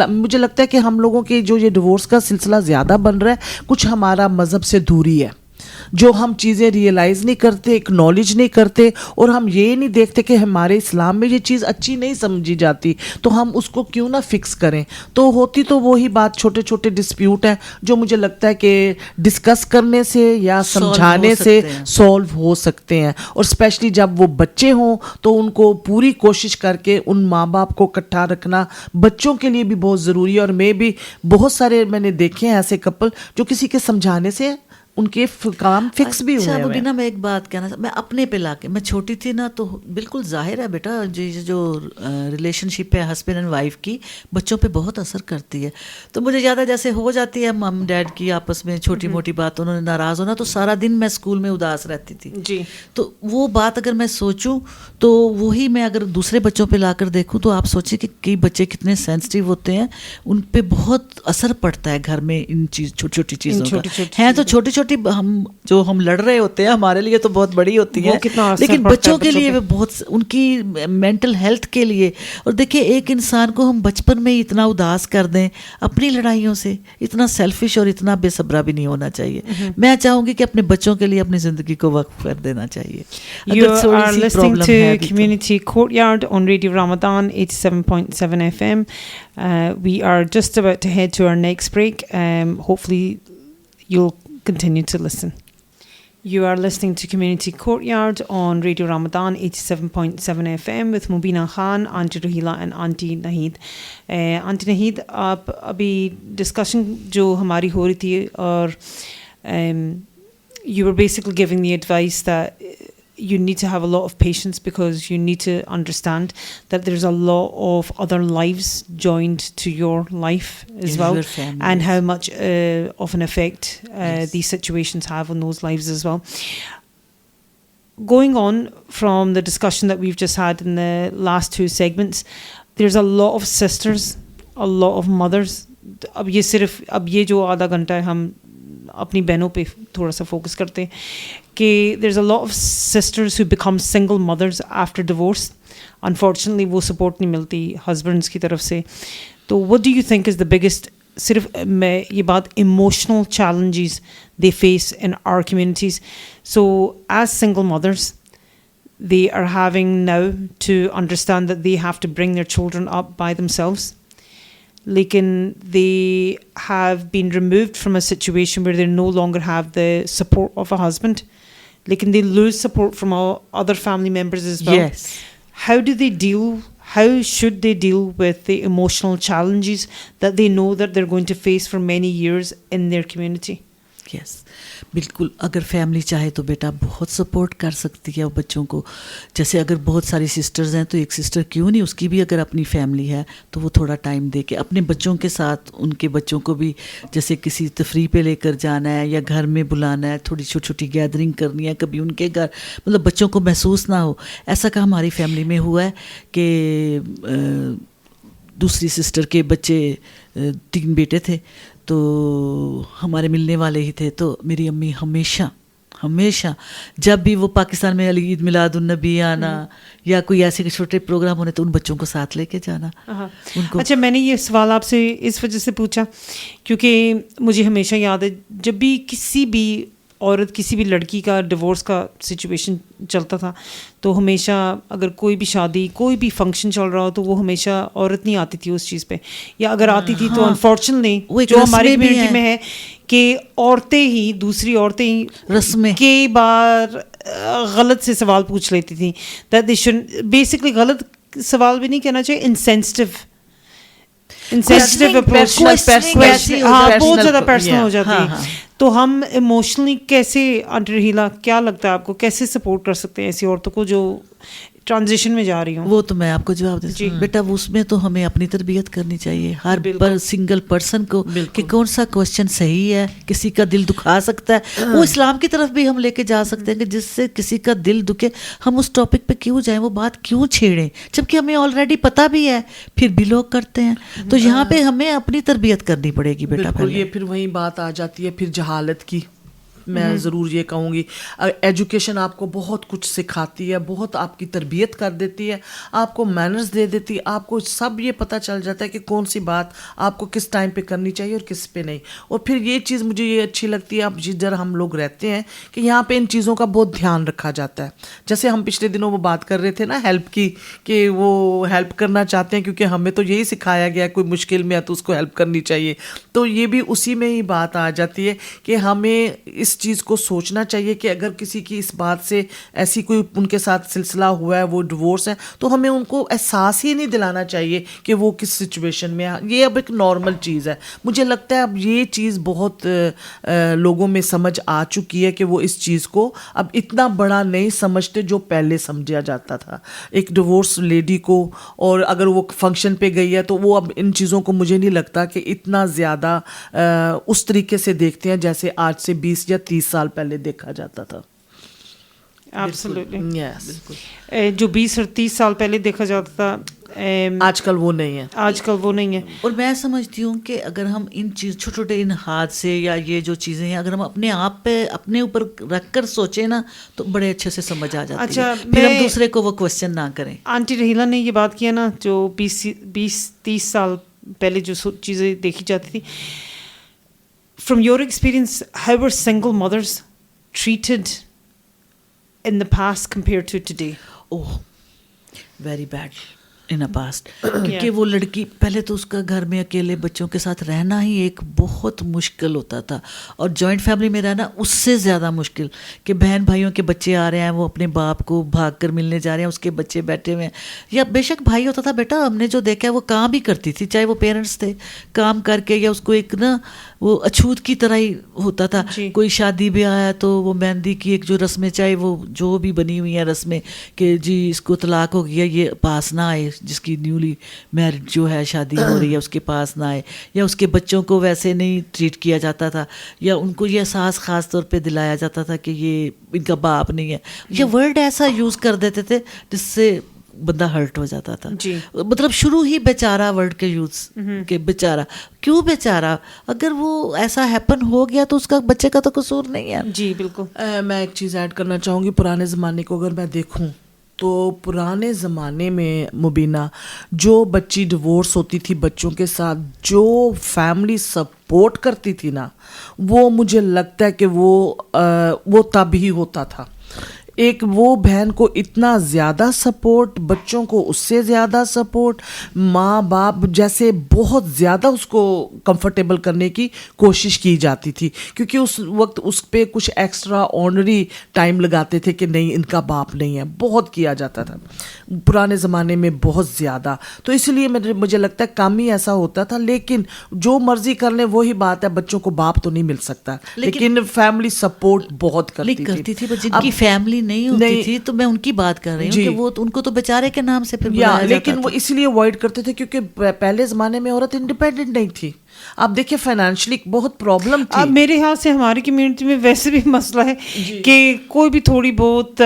مجھے لگتا ہے کہ ہم لوگوں کے جو یہ ڈیورس کا سلسلہ زیادہ بن رہا ہے، کچھ ہمارا مذہب سے دوری ہے، جو ہم چیزیں ریئلائز نہیں کرتے، اکنالج نہیں کرتے، اور ہم یہ نہیں دیکھتے کہ ہمارے اسلام میں یہ چیز اچھی نہیں سمجھی جاتی، تو ہم اس کو کیوں نہ فکس کریں. تو ہوتی تو وہی بات، چھوٹے چھوٹے ڈسپیوٹ ہیں جو مجھے لگتا ہے کہ ڈسکس کرنے سے یا سمجھانے سے سولو ہو سکتے ہیں، اور اسپیشلی جب وہ بچے ہوں تو ان کو پوری کوشش کر کے ان ماں باپ کو اکٹھا رکھنا بچوں کے لیے بھی بہت ضروری ہے. اور میں بھی بہت سارے میں نے دیکھے ہیں ایسے کپل جو کسی کے سمجھانے سے ان کے کام فکس بھی ہوئے ہیں. مبینہ میں ایک بات کہنا، میں اپنے پہ لا کے، میں چھوٹی تھی نا، تو بالکل ظاہر ہے بیٹا جو ریلیشن شپ ہے ہسبینڈ اینڈ وائف کی، بچوں پہ بہت اثر کرتی ہے. تو مجھے یاد ہے جیسے ہو جاتی ہے مم ڈیڈ کی آپس میں چھوٹی موٹی بات، انہوں نے ناراض ہونا، تو سارا دن میں اسکول میں اداس رہتی تھی. جی. تو وہ بات اگر میں سوچوں تو وہی میں اگر دوسرے بچوں پہ لا کر دیکھوں تو آپ سوچیں کہ کئی بچے کتنے سینسٹیو ہوتے ہیں، ان پہ بہت اثر پڑتا ہے گھر میں ان چھوٹی چھوٹی چیزوں کا. ہیں تو چھوٹی چھوٹی ہم لڑ رہے ہوتے ہیں، ہمارے لیے تو بہت بڑی ہوتی ہیں، لیکن بچوں کے لیے بہت، ان کی مینٹل ہیلتھ کے لیے. اور دیکھیں ایک انسان کو ہم بچپن میں اتنا اداس کر دیں اپنی لڑائیوں سے، اتنا سیلفش اور اتنا بے صبرا بھی نہیں ہونا چاہیے. میں چاہوں گی کہ اپنے بچوں کے لیے اپنی زندگی کو وقف کر دینا چاہیے. You are listening to Community Courtyard on Radio Ramadan 87.7 FM. We are just about to head to our next break. Hopefully you'll continue to listen. You are listening to Community Courtyard on Radio Ramadan 87.7 FM with Mubina Khan, Aunty Ruhila and Aunty Naheed. Aunty Naheed, آپ ابھی discussion جو ہماری ہو رہی تھی، اور you were basically giving the advice that you need to have a lot of patience because you need to understand that there's a lot of other lives joined to your life as well, and how much of an effect these situations have on those lives as well. Going on from the discussion that we've just had in the last two segments, there's a lot of sisters, a lot of mothers. اب یہ جو آدھا گھنٹہ ہے ہم اپنی بہنوں پہ تھوڑا سا فوکس کرتے ہیں کہ there's a lot of sisters who become single mothers after divorce. Unfortunately وہ سپورٹ نہیں ملتی ہسبینڈس کی طرف سے. تو what do you think is the biggest، صرف میں یہ بات emotional challenges they face in our communities. So as single mothers they are having now to understand that they have to bring their children up by themselves. Lekin they have been removed from a situation where they no longer have the support of a husband. Lekin they lose support from all other family members as well. Yes. How should they deal with the emotional challenges that they know that they're going to face for many years in their community? یس بالکل. اگر family چاہے تو بیٹا بہت support کر سکتی ہے بچوں کو. جیسے اگر بہت ساری سسٹرز ہیں تو ایک سسٹر کیوں نہیں، اس کی بھی اگر اپنی فیملی ہے تو وہ تھوڑا ٹائم دے کے اپنے بچوں کے ساتھ، ان کے بچوں کو بھی جیسے کسی تفریح پہ لے کر جانا ہے یا گھر میں بلانا ہے، تھوڑی چھوٹی چھوٹی گیدرنگ کرنی ہے کبھی ان کے گھر، مطلب بچوں کو محسوس نہ ہو. ایسا کہ ہماری فیملی میں ہوا ہے کہ دوسری سسٹر کے بچے 3 بیٹے تھے تو ہمارے ملنے والے ہی تھے. تو میری امی ہمیشہ جب بھی وہ پاکستان میں عید میلاد النبی آنا یا کوئی ایسے چھوٹے پروگرام ہونے تو ان بچوں کو ساتھ لے کے جانا ان کو. اچھا میں نے یہ سوال آپ سے اس وجہ سے پوچھا کیونکہ مجھے ہمیشہ یاد ہے جب بھی کسی بھی عورت کسی بھی لڑکی کا ڈیورس کا سچویشن چلتا تھا تو ہمیشہ اگر کوئی بھی شادی کوئی بھی فنکشن چل رہا ہو تو وہ ہمیشہ عورت نہیں آتی تھی اس چیز پہ, یا اگر آتی تھی تو انفارچونیٹلی جو ہماری کمیونٹی میں ہے کہ عورتیں ہی دوسری عورتیں ہی رسمیں کئی بار غلط سے سوال پوچھ لیتی تھیں, دیٹ دے شوڈ بیسکلی غلط سوال بھی نہیں کہنا چاہیے, انسینسٹیو اپروچ, ہاں بہت زیادہ پرسنل ہو جاتی ہے. تو ہم ایموشنلی کیسے, آنٹی رحیلہ کیا لگتا ہے آپ کو کیسے سپورٹ کر سکتے ہیں ایسی عورتوں کو جو ٹرانزیشن میں جا رہی ہوں؟ وہ تو میں آپ کو جواب دیتی ہوں بیٹا, اس میں تو ہمیں اپنی تربیت کرنی چاہیے ہر سنگل پرسن کو کہ کون سا کوشچن صحیح ہے, کسی کا دل دکھا سکتا ہے. وہ اسلام کی طرف بھی ہم لے کے جا سکتے ہیں کہ جس سے کسی کا دل دکھے ہم اس ٹاپک پہ کیوں جائیں, وہ بات کیوں چھیڑیں, جبکہ ہمیں آلریڈی پتہ بھی ہے پھر بھی لوگ کرتے ہیں. تو یہاں پہ ہمیں اپنی تربیت کرنی پڑے گی بیٹا. بالکل, یہ پھر وہی بات آ جاتی ہے پھر جہالت کی. میں ضرور یہ کہوں گی ایجوکیشن آپ کو بہت کچھ سکھاتی ہے, بہت آپ کی تربیت کر دیتی ہے, آپ کو مینرز دے دیتی ہے, آپ کو سب یہ پتہ چل جاتا ہے کہ کون سی بات آپ کو کس ٹائم پہ کرنی چاہیے اور کس پہ نہیں. اور پھر یہ چیز مجھے یہ اچھی لگتی ہے اب جدھر ہم لوگ رہتے ہیں کہ یہاں پہ ان چیزوں کا بہت دھیان رکھا جاتا ہے. جیسے ہم پچھلے دنوں وہ بات کر رہے تھے نا ہیلپ کی, کہ وہ ہیلپ کرنا چاہتے ہیں کیونکہ ہمیں تو یہی سکھایا گیا ہے کوئی مشکل میں ہے تو اس کو ہیلپ کرنی چاہیے. تو یہ بھی اسی میں ہی بات آ جاتی ہے کہ ہمیں اس چیز کو سوچنا چاہیے کہ اگر کسی کی اس بات سے ایسی کوئی ان کے ساتھ سلسلہ ہوا ہے, وہ ڈیورس ہے, تو ہمیں ان کو احساس ہی نہیں دلانا چاہیے کہ وہ کس سچویشن میں ہے. یہ اب ایک نارمل چیز ہے. مجھے لگتا ہے اب یہ چیز بہت لوگوں میں سمجھ آ چکی ہے کہ وہ اس چیز کو اب اتنا بڑا نہیں سمجھتے جو پہلے سمجھا جاتا تھا ایک ڈیورس لیڈی کو. اور اگر وہ فنکشن پہ گئی ہے تو وہ اب ان چیزوں کو مجھے نہیں لگتا کہ اتنا زیادہ اس طریقے سے دیکھتے ہیں جیسے آج سے 20 یا 30 سال پہلے دیکھا جاتا تھا. جو 20 اور 30 سال پہلے دیکھا جاتا تھا آج کل وہ نہیں ہے, آج کل وہ نہیں ہے. اور میں سمجھتی ہوں کہ اگر ہم ان چیز چھوٹے چھوٹے ان حادثے یا یہ جو چیزیں ہیں اگر ہم اپنے آپ پہ اپنے اوپر رکھ کر سوچیں نا تو بڑے اچھے سے سمجھ آ جاتی ہے, پھر ہم دوسرے کو وہ کوشچن نہ کریں. آنٹی رحیلہ نے یہ بات کیا نا جو 20-30 سال پہلے جو چیزیں دیکھی جاتی تھی, from your experience, how were single mothers treated in the past compared to today? Oh, very bad in the past. کیونکہ وہ لڑکی پہلے تو اس کا گھر میں اکیلے بچوں کے ساتھ رہنا ہی ایک بہت مشکل ہوتا تھا, اور جوائنٹ فیملی میں رہنا اس سے زیادہ مشکل کہ بہن بھائیوں کے بچے آ رہے ہیں, وہ اپنے باپ کو بھاگ کر ملنے جا رہے ہیں, اس کے بچے بیٹھے ہوئے ہیں. یا بے شک بھائی ہوتا تھا بیٹا, ہم نے جو دیکھا ہے وہ کام بھی کرتی تھی, چاہے وہ پیرنٹس تھے, کام کر کے یا اس کو ایک نا وہ اچھوت کی طرح ہی ہوتا تھا. کوئی شادی بیاہ ہے تو وہ مہندی کی ایک جو رسمیں, چاہے وہ جو بھی بنی ہوئی ہیں رسمیں کہ جی اس کو طلاق ہو گیا, یہ پاس نہ آئے, جس کی نیولی میرڈ جو ہے شادی ہو رہی ہے اس کے پاس نہ آئے, یا اس کے بچوں کو ویسے نہیں ٹریٹ کیا جاتا تھا, یا ان کو یہ احساس خاص طور پہ دلایا جاتا تھا کہ یہ ان کا باپ نہیں ہے. یہ ورڈ ایسا یوز کر دیتے تھے جس سے بندہ ہرٹ ہو جاتا تھا. مطلب شروع ہی بیچارہ ورڈ کے یوز کہ بیچارہ, کیوں بیچارہ؟ اگر وہ ایسا ہیپن ہو گیا تو اس کا بچے کا تو قصور نہیں ہے. جی بالکل. میں ایک چیز ایڈ کرنا چاہوں گی, پرانے زمانے کو اگر میں دیکھوں تو پرانے زمانے میں مبینہ جو بچی ڈیورس ہوتی تھی بچوں کے ساتھ, جو فیملی سپورٹ کرتی تھی نا, وہ مجھے لگتا ہے کہ وہ تب ہی ہوتا تھا. ایک وہ بہن کو اتنا زیادہ سپورٹ, بچوں کو اس سے زیادہ سپورٹ, ماں باپ جیسے بہت زیادہ اس کو کمفرٹیبل کرنے کی کوشش کی جاتی تھی, کیونکہ اس وقت اس پہ کچھ ایکسٹرا آنری ٹائم لگاتے تھے کہ نہیں ان کا باپ نہیں ہے, بہت کیا جاتا تھا پرانے زمانے میں بہت زیادہ. تو اس لیے مجھے لگتا ہے کام ہی ایسا ہوتا تھا, لیکن جو مرضی کر لیں وہی بات ہے, بچوں کو باپ تو نہیں مل سکتا, لیکن فیملی سپورٹ بہت کرتی تھی. جن کی فیملی نہیں ہوتی تھی تو میں ان کی بات کر رہی ہوں کہ وہ ان کو تو بیچارے کے نام سے پھر بلایا جاتا تھا. لیکن وہ اس لیے اوائڈ کرتے تھے کیونکہ پہلے زمانے میں عورت انڈیپینڈنٹ نہیں تھی. آپ دیکھیں فائنینشلی بہت پرابلم تھی. میرے خیال سے ہماری کمیونٹی میں ویسے بھی مسئلہ ہے کہ کوئی بھی تھوڑی بہت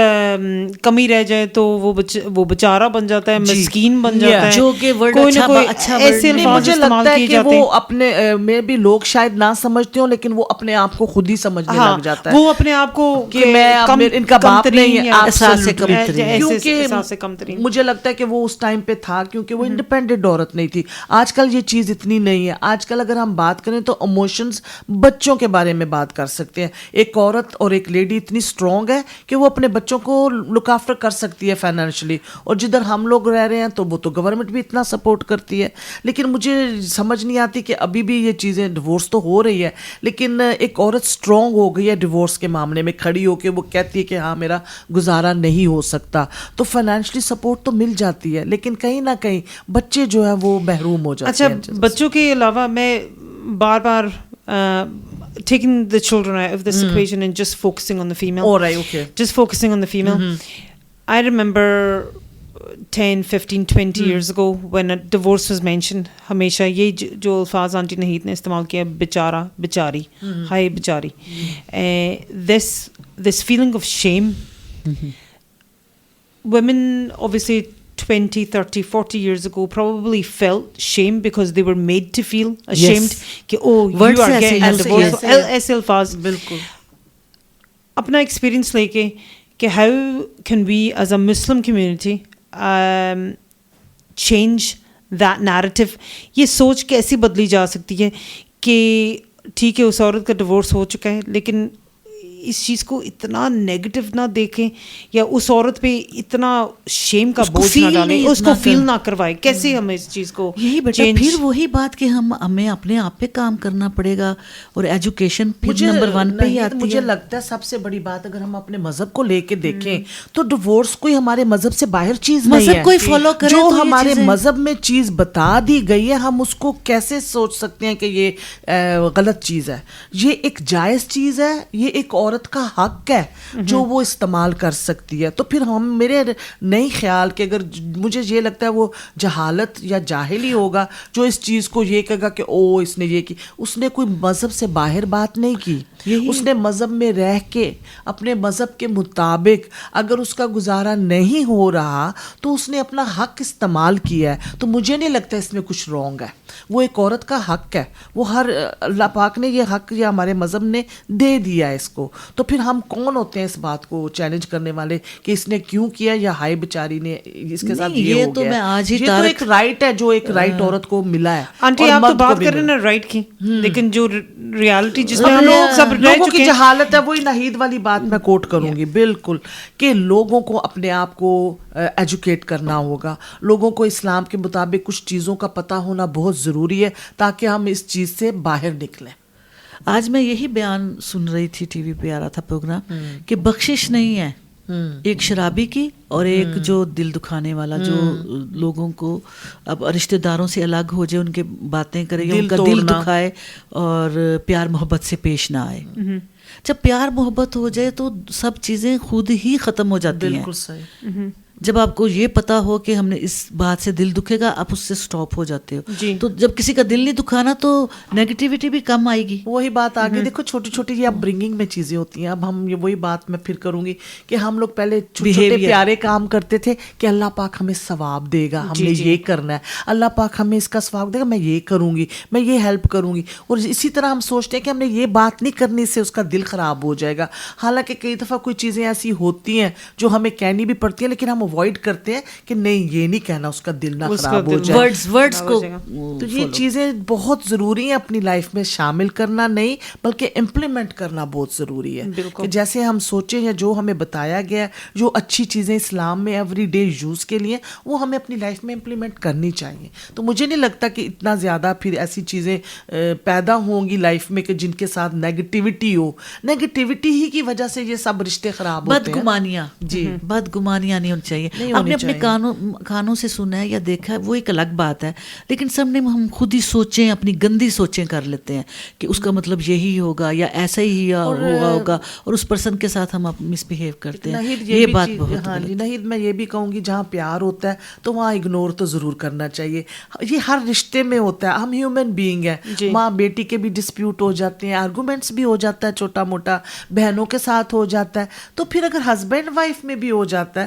کمی رہ جائے تو وہ بیچارہ بن جاتا ہے, مسکین بن جاتا ہے, جو کہ کوئی نہ کوئی ایسے الفاظ استعمال کیے جاتے ہیں. وہ اپنے میں بھی لوگ شاید نہ سمجھتے ہوں, لیکن وہ اپنے آپ کو خود ہی سمجھنے لگ جاتا ہے. وہ اپنے آپ کو کہ میں ان کا باپ ترین یا احساس کم ترین، کیونکہ مجھے لگتا ہے کہ وہ اس ٹائم پہ تھا کیونکہ وہ انڈیپینڈنٹ عورت نہیں تھی. آج کل یہ چیز اتنی نہیں ہے. آج کل اگر ہم بات کریں تو ایموشنز بچوں کے بارے میں بات کر سکتے ہیں. ایک عورت اور ایک لیڈی اتنی اسٹرانگ ہے کہ وہ اپنے بچوں کو لک آفٹر کر سکتی ہے فائنینشلی, اور جدھر ہم لوگ رہ رہے ہیں تو وہ تو گورنمنٹ بھی اتنا سپورٹ کرتی ہے. لیکن مجھے سمجھ نہیں آتی کہ ابھی بھی یہ چیزیں, ڈیورس تو ہو رہی ہے لیکن ایک عورت اسٹرانگ ہو گئی ہے ڈیورس کے معاملے میں, کھڑی ہو کے وہ کہتی ہے کہ ہاں میرا گزارا نہیں ہو سکتا, تو فائنینشلی سپورٹ تو مل جاتی ہے لیکن کہیں نہ کہیں بچے جو ہے وہ محروم ہو جاتے ہیں. اچھا, بچوں کے علاوہ میں بار بار taking the children out of this equation and just focusing on the female. All right, okay. Just focusing on the female. I remember 10, 15, 20 years ago when a divorce was mentioned, ہمیشہ یہ جو الفاظ آنٹی نہید نے استعمال کیا, بیچارہ, بیچاری, ہائے بیچاری, this feeling of shame. Women obviously 20, 30, 40 years ago probably felt shame because they were made to feel ashamed کہ oh you are getting a divorce. ایسے الفاظ بالکل. اپنا ایکسپیرئنس لے کے کہ how can we as a Muslim community change that narrative, یہ سوچ کیسی بدلی جا سکتی ہے کہ ٹھیک ہے اس عورت کا ڈیورس ہو چکا ہے لیکن اس چیز کو اتنا نیگیٹو نہ دیکھیں یا اس عورت پہ اتنا شیم کا بوجھ نہ ڈالیں, اس کو فیل نہ کروائیں. کیسے ہم اس چیز کو یہی بیٹا پھر وہی بات کہ ہمیں اپنے آپ پہ کام کرنا پڑے گا, اور ایجوکیشن پھر نمبر 1 پہ ہی آتی ہے. مجھے لگتا ہے سب سے بڑی بات اگر ہم اپنے مذہب کو لے کے دیکھیں تو ڈیورس کوئی ہمارے مذہب سے باہر چیز نہیں ہے. مذہب کوئی فالو کرے جو ہمارے مذہب میں چیز بتا دی گئی ہے ہم اس کو کیسے سوچ سکتے ہیں کہ یہ غلط چیز ہے. یہ ایک جائز چیز ہے, یہ ایک عورت کا حق ہے جو وہ استعمال کر سکتی ہے. تو پھر ہم میرے نہیں خیال کہ اگر مجھے یہ لگتا ہے وہ جہالت یا جاہلی ہوگا جو اس چیز کو یہ کہے گا کہ او اس نے یہ کی. اس نے کوئی مذہب سے باہر بات نہیں کی, اس نے مذہب میں رہ کے اپنے مذہب کے مطابق اگر اس کا گزارا نہیں ہو رہا تو اس نے اپنا حق استعمال کیا ہے. تو مجھے نہیں لگتا اس میں کچھ رانگ ہے. وہ ایک عورت کا حق ہے, وہ ہر اللہ پاک نے یہ حق یا ہمارے مذہب نے دے دیا ہے اس کو. تو پھر ہم کون ہوتے ہیں اس بات کو چیلنج کرنے والے کہ اس نے کیوں کیا یا ہائے بیچاری نے اس کے ساتھ یہ ہو گیا. یہ تو ایک رائٹ ہے جو ایک رائٹ عورت کو ملا ہے. آنٹی آپ تو بات کر رہے ہیں نا رائٹ کی, لیکن جو ریالٹی جس میں ہم لوگ سب لوگوں کی جہالت ہے, وہی نہید والی بات میں کوٹ کروں گی بالکل کہ لوگوں کو اپنے آپ کو ایجوکیٹ کرنا ہوگا, لوگوں کو اسلام کے مطابق کچھ چیزوں کا پتہ ہونا بہت ضروری ہے تاکہ ہم اس چیز سے باہر نکلیں. آج میں یہی بیان سن رہی تھی, ٹی وی پہ آ رہا تھا پروگرام کہ بخشش نہیں ہے ایک شرابی کی اور ایک جو دل دکھانے والا, جو لوگوں کو اب رشتہ داروں سے الگ ہو جائے, ان کے باتیں کرے یا ان کا دل دکھائے اور پیار محبت سے پیش نہ آئے. جب پیار محبت ہو جائے تو سب چیزیں خود ہی ختم ہو جاتی ہیں. بالکل صحیح. جب آپ کو یہ پتا ہو کہ ہم نے اس بات سے دل دکھے گا, آپ اس سے سٹاپ ہو جاتے ہو. تو جب کسی کا دل نہیں دکھانا تو نیگیٹیوٹی بھی کم آئے گی. وہی بات آگے دیکھو چھوٹی چھوٹی یہ اپ برنگنگ میں چیزیں ہوتی ہیں. اب ہم یہ وہی بات میں پھر کروں گی کہ ہم لوگ پہلے چھوٹے پیارے کام کرتے تھے کہ اللہ پاک ہمیں ثواب دے گا, ہم نے یہ کرنا ہے, اللہ پاک ہمیں اس کا ثواب دے گا, میں یہ کروں گی, میں یہ ہیلپ کروں گی. اور اسی طرح ہم سوچتے ہیں کہ ہم نے یہ بات نہیں کرنے سے اس کا دل خراب ہو جائے گا. حالانکہ کئی دفعہ کوئی چیزیں ایسی ہوتی ہیں جو ہمیں کہنی بھی پڑتی ہیں لیکن ہم اوائڈ کرتے ہیں کہ نہیں یہ نہیں کہنا, اس کا دل نہ خراب ہو جائے. ورڈز کو تو یہ چیزیں بہت ضروری ہیں اپنی لائف میں شامل کرنا, نہیں بلکہ امپلیمنٹ کرنا بہت ضروری ہے. کہ جیسے ہم سوچیں یا جو ہمیں بتایا گیا, جو اچھی چیزیں اسلام میں ایوری ڈے یوز کے لیے, وہ ہمیں اپنی لائف میں امپلیمنٹ کرنی چاہیے. تو مجھے نہیں لگتا کہ اتنا زیادہ پھر ایسی چیزیں پیدا ہوں گی لائف میں کہ جن کے ساتھ نیگیٹیوٹی ہو. نیگیٹیوٹی ہی کی وجہ سے یہ سب رشتے خراب ہوتے ہیں. بدگمانیاں, جی بدگمانیاں نہیں ہونی چاہیے. ہم نے اپنے کانوں سے سنا ہے یا دیکھا ہے وہ ایک الگ بات ہے, لیکن سب نے ہم خود ہی سوچیں, اپنی گندی سوچیں کر لیتے ہیں کہ اس کا مطلب یہی ہوگا یا ایسا ہی ہوا ہوگا, اور اس پرسن کے ساتھ ہم مس بہیو کرتے ہیں. یہ بات بہت نہیں, میں یہ بھی کہوں گی جہاں پیار ہوتا ہے تو وہاں اگنور تو ضرور کرنا چاہیے. یہ ہر رشتے میں ہوتا ہے, ہم ہیومن بینگ ہیں. ماں بیٹی کے بھی ڈسپیوٹ ہو جاتے ہیں, آرگومنٹس بھی ہو جاتا ہے چھوٹا موٹا, بہنوں کے ساتھ ہو جاتا ہے. تو پھر اگر ہسبینڈ وائف میں بھی ہو جاتا ہے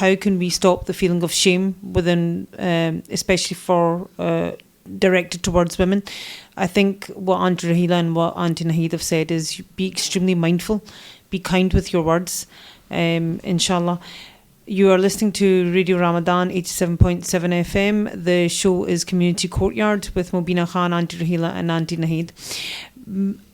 how can we stop the feeling of shame within, especially for directed towards women, I think what Auntie Rahila and what Auntie Naheed have said is be extremely mindful, be kind with your words, inshallah. You are listening to Radio Ramadan 87.7 FM. The show is Community Courtyard with Mobina Khan, Auntie Rahila and Auntie Naheed.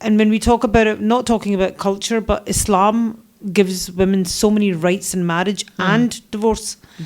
and when we talk about it, not talking about culture, but Islam gives women so many rights in marriage and divorce.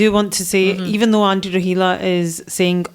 do want to say, even though Auntie Rahila is saying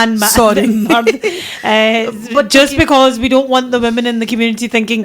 and sorry. But just because we don't want the women in the community thinking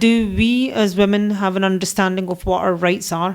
do we as women have an understanding of what our rights are?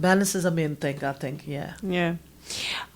Balance is a main thing, I think. Yeah.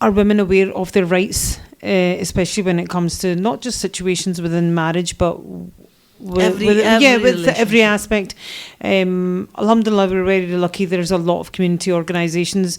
are women aware of their rights, especially when it comes to not just situations within marriage, but with every aspect. Alhamdulillah, we're very lucky. There's a lot of community organizations.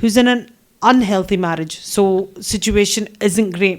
who's in an unhealthy marriage, so situation isn't great,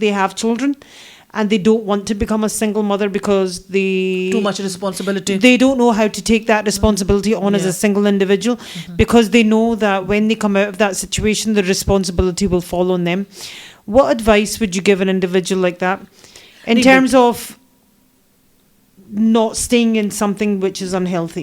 they have children and they don't want to become a single mother because they too much responsibility, they don't know how to take that responsibility on as a single individual, because they know that when they come out of that situation the responsibility will fall on them. What advice would you give an individual like that in terms of not staying in something which is unhealthy?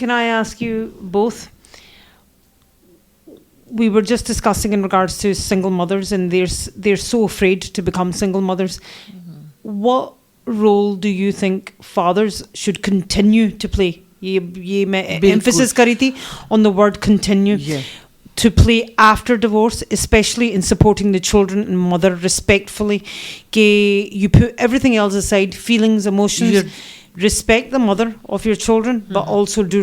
can I ask you both, we were just discussing in regards to single mothers, and they're so afraid to become single mothers. What role do you think fathers should continue to play? ye main emphasis kari thi on the word continue. To play after divorce, especially in supporting the children and mother respectfully, ke you put everything else aside, feelings, emotions, respect the mother of your children, but also do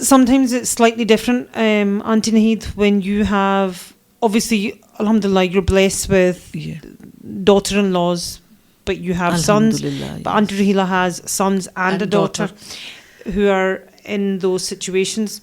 sometimes it's slightly different, Auntie Naheed, when you have, obviously, alhamdulillah, you're blessed with daughter-in-laws, but you have sons. But Auntie Rahila has sons and a daughter who are in those situations.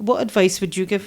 what advice would you give?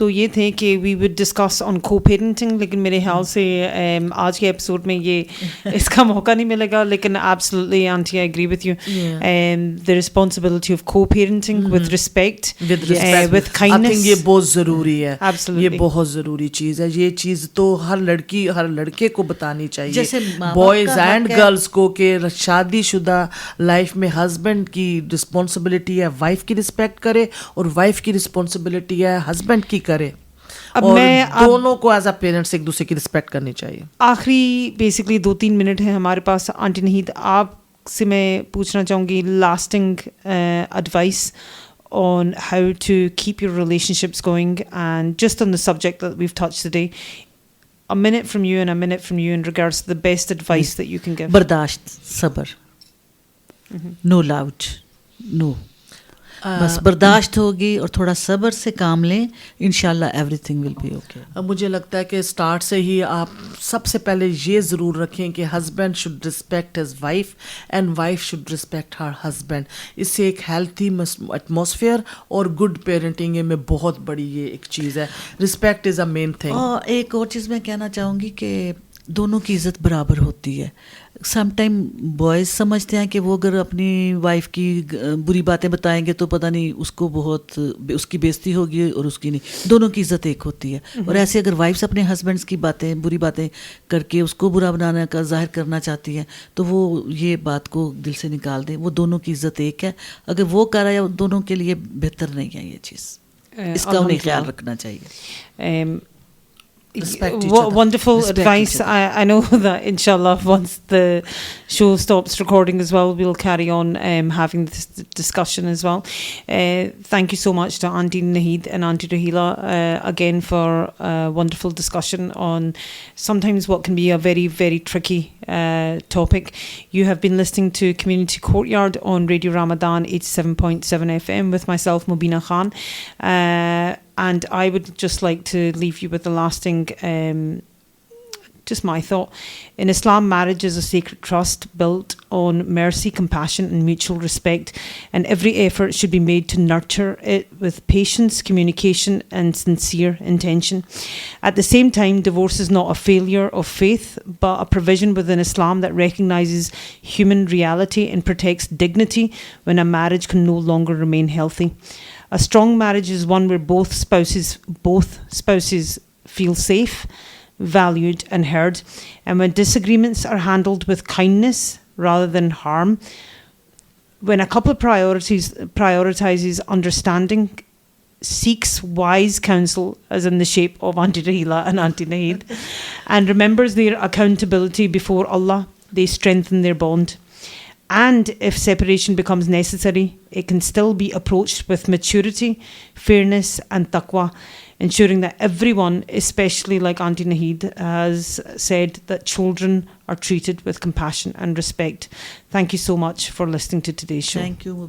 تو یہ تھے کہ we would discuss on کو parenting, لیکن میرے خیال سے آج کے ایپیسوڈ میں یہ اس کا موقع نہیں ملے گا, لیکن absolutely aunty I agree with you, the responsibility of co-parenting with respect, with kindness. I think یہ بہت ضروری ہے, Absolutely. یہ بہت ضروری چیز ہے. یہ چیز تو ہر لڑکی ہر لڑکے کو بتانی چاہیے, جیسے بوائز اینڈ گرلس کو, کہ شادی شدہ لائف میں ہسبینڈ کی رسپانسبلٹی ہے وائف کی رسپیکٹ کرے, اور وائف کی رسپانسبلٹی ہے ہسبینڈ کی کرے, اور دونوں کو ایز اے پیرنٹس ایک دوسرے کی رسپیکٹ کرنی چاہیے. آخری بیسکلی 2-3 منٹ ہیں ہمارے پاس. آنٹی نہید, آپ سے میں پوچھنا چاہوں گی lasting advice on how to keep your relationships going, and just on the subject that we've touched today, a minute from you and a minute from you in regards to the best advice that you can give. برداشت, صبر, no loud, no. بس برداشت ہوگی اور تھوڑا صبر سے کام لیں, انشاءاللہ everything will be okay. مجھے لگتا ہے کہ اسٹارٹ سے ہی آپ سب سے پہلے یہ ضرور رکھیں کہ husband should respect his wife and wife should respect her husband. اس سے ایک ہیلتھی ایٹماسفیئر اور گڈ پیرنٹنگ میں بہت بڑی یہ ایک چیز ہے. Respect is a main thing. اور ایک اور چیز میں کہنا چاہوں گی کہ دونوں کی عزت برابر ہوتی ہے. سم ٹائم بوائز سمجھتے ہیں کہ وہ اگر اپنی وائف کی بری باتیں بتائیں گے تو پتہ نہیں اس کو بہت اس کی بےزتی ہوگی اور اس کی نہیں. دونوں کی عزت ایک ہوتی ہے. اور ایسے اگر وائفس اپنے ہسبینڈس کی باتیں بری باتیں کر کے اس کو برا بنانے کا ظاہر کرنا چاہتی ہیں تو وہ یہ بات کو دل سے نکال دیں. وہ دونوں کی عزت ایک ہے. اگر وہ کر رہا ہے دونوں کے لیے بہتر نہیں ہے یہ چیز. اس کا انہیں خیال رکھنا چاہیے. Wonderful advice. I know that inshallah once the show stops recording as well, we'll carry on having this discussion as well. Thank you so much to Aunty Nahid and Aunty Rahila again for a wonderful discussion on sometimes what can be a very, very tricky topic. You have been listening to Community Courtyard on Radio Ramadan 87.7 FM with myself, Mubina Khan. And I would just like to leave you with the lasting, just my thought. In Islam, marriage is a sacred trust built on mercy, compassion, and mutual respect. And every effort should be made to nurture it with patience, communication, and sincere intention. At the same time, divorce is not a failure of faith, but a provision within Islam that recognizes human reality and protects dignity when a marriage can no longer remain healthy. A strong marriage is one where both spouses feel safe, valued, and heard, and when disagreements are handled with kindness rather than harm. When a couple prioritizes understanding, seeks wise counsel, as in the shape of Aunty Rahila and Aunty Nahid, and remembers their accountability before Allah, they strengthen their bond. And if separation becomes necessary, it can still be approached with maturity, fairness, and taqwa, ensuring that everyone, especially like Aunty Nahid has said, that children are treated with compassion and respect. Thank you so much for listening to today's show. Thank you.